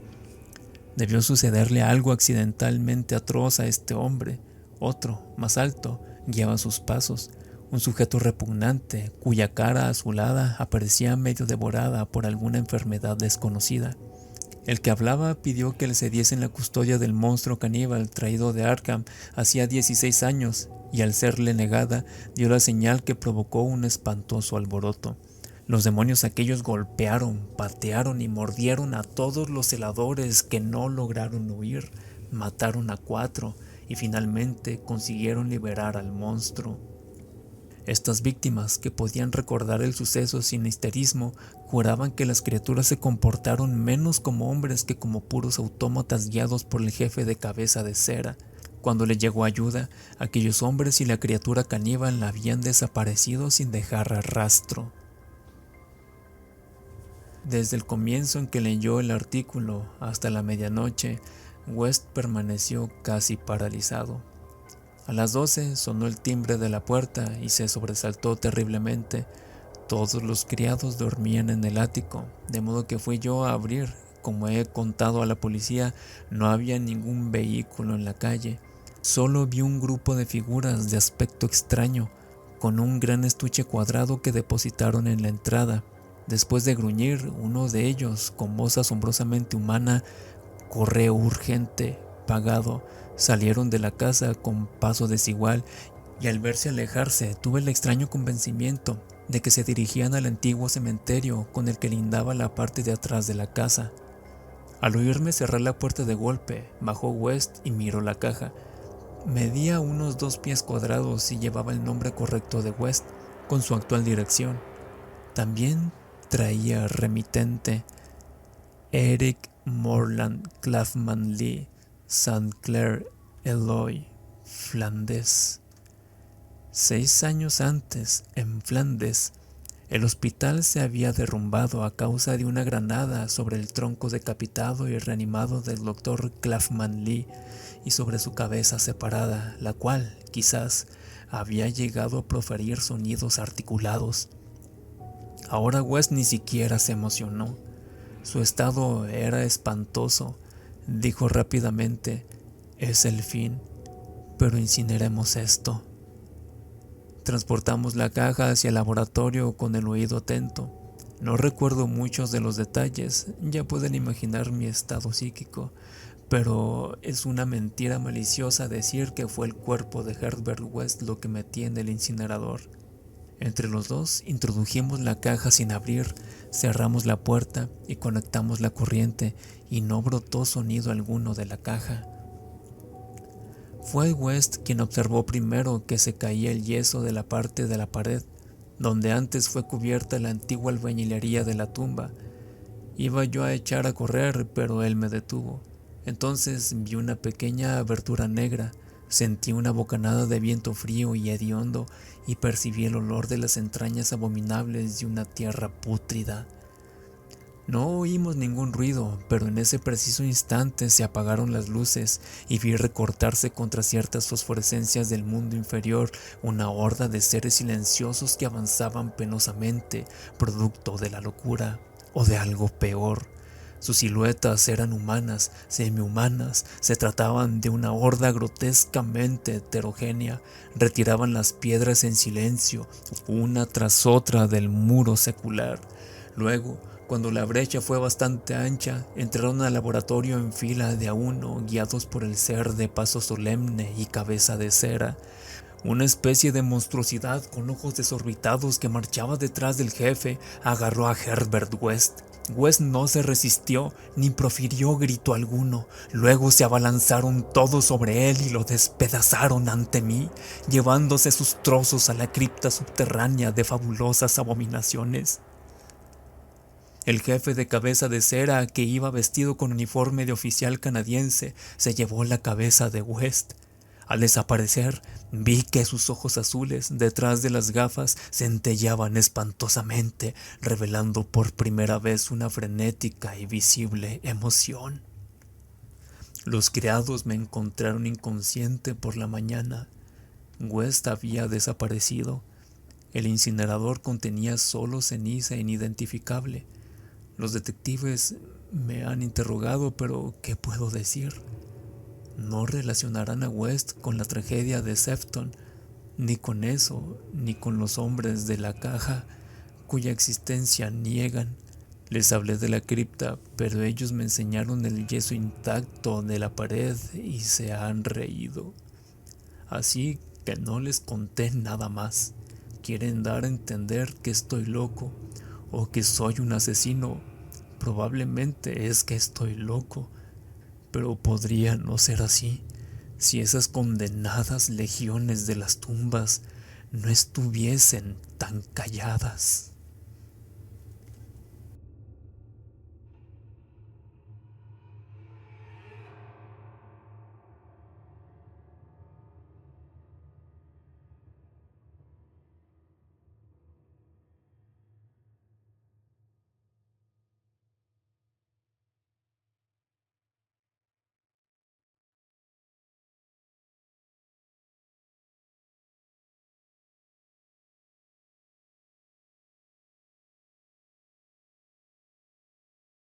[SPEAKER 2] Debió sucederle algo accidentalmente atroz a este hombre. Otro, más alto, guiaba sus pasos, un sujeto repugnante, cuya cara azulada aparecía medio devorada por alguna enfermedad desconocida. El que hablaba pidió que le cediesen la custodia del monstruo caníbal traído de Arkham hacía 16 años, y al serle negada, dio la señal que provocó un espantoso alboroto. Los demonios aquellos golpearon, patearon y mordieron a todos los celadores que no lograron huir, mataron a 4 y finalmente consiguieron liberar al monstruo. Estas víctimas, que podían recordar el suceso sin histerismo, juraban que las criaturas se comportaron menos como hombres que como puros autómatas guiados por el jefe de cabeza de cera. Cuando le llegó ayuda, aquellos hombres y la criatura caníbal habían desaparecido sin dejar rastro. Desde el comienzo en que leyó el artículo hasta la medianoche, West permaneció casi paralizado. A las 12 sonó el timbre de la puerta y se sobresaltó terriblemente. Todos los criados dormían en el ático, de modo que fui yo a abrir. Como he contado a la policía, no había ningún vehículo en la calle. Solo vi un grupo de figuras de aspecto extraño, con un gran estuche cuadrado que depositaron en la entrada. Después de gruñir, uno de ellos, con voz asombrosamente humana, correo urgente, pagado, salieron de la casa con paso desigual y al verse alejarse tuve el extraño convencimiento de que se dirigían al antiguo cementerio con el que lindaba la parte de atrás de la casa. Al oírme cerrar la puerta de golpe, bajó West y miró la caja. Medía unos 2 pies cuadrados y llevaba el nombre correcto de West con su actual dirección. También traía remitente: Eric Morland Clapham Lee, St. Clair, Eloy, Flandes. 6 años antes, en Flandes, el hospital se había derrumbado a causa de una granada sobre el tronco decapitado y reanimado del Dr. Clapham Lee y sobre su cabeza separada, la cual, quizás, había llegado a proferir sonidos articulados. Ahora West ni siquiera se emocionó. Su estado era espantoso. Dijo rápidamente: «Es el fin, pero incineremos esto». Transportamos la caja hacia el laboratorio con el oído atento. No recuerdo muchos de los detalles, ya pueden imaginar mi estado psíquico, pero es una mentira maliciosa decir que fue el cuerpo de Herbert West lo que metí en el incinerador. Entre los dos introdujimos la caja sin abrir, cerramos la puerta y conectamos la corriente, y no brotó sonido alguno de la caja. Fue West quien observó primero que se caía el yeso de la parte de la pared, donde antes fue cubierta la antigua albañilería de la tumba. Iba yo a echar a correr, pero él me detuvo. Entonces vi una pequeña abertura negra, sentí una bocanada de viento frío y hediondo y percibí el olor de las entrañas abominables de una tierra pútrida. No oímos ningún ruido, pero en ese preciso instante se apagaron las luces y vi recortarse contra ciertas fosforescencias del mundo inferior una horda de seres silenciosos que avanzaban penosamente, producto de la locura o de algo peor. Sus siluetas eran humanas, semihumanas, se trataban de una horda grotescamente heterogénea. Retiraban las piedras en silencio, una tras otra del muro secular. Luego, cuando la brecha fue bastante ancha, entraron al laboratorio en fila de a uno, guiados por el ser de paso solemne y cabeza de cera. Una especie de monstruosidad con ojos desorbitados que marchaba detrás del jefe agarró a Herbert West. West no se resistió ni profirió grito alguno. Luego se abalanzaron todos sobre él y lo despedazaron ante mí, llevándose sus trozos a la cripta subterránea de fabulosas abominaciones. El jefe de cabeza de cera, que iba vestido con uniforme de oficial canadiense, se llevó la cabeza de West. Al desaparecer, vi que sus ojos azules, detrás de las gafas, centellaban espantosamente, revelando por primera vez una frenética y visible emoción. Los criados me encontraron inconsciente por la mañana. West había desaparecido. El incinerador contenía solo ceniza inidentificable. Los detectives me han interrogado, pero ¿qué puedo decir? No relacionarán a West con la tragedia de Sefton, ni con eso, ni con los hombres de la caja, cuya existencia niegan. Les hablé de la cripta, pero ellos me enseñaron el yeso intacto de la pared y se han reído. Así que no les conté nada más. Quieren dar a entender que estoy loco o que soy un asesino. Probablemente es que estoy loco, pero podría no ser así si esas condenadas legiones de las tumbas no estuviesen tan calladas.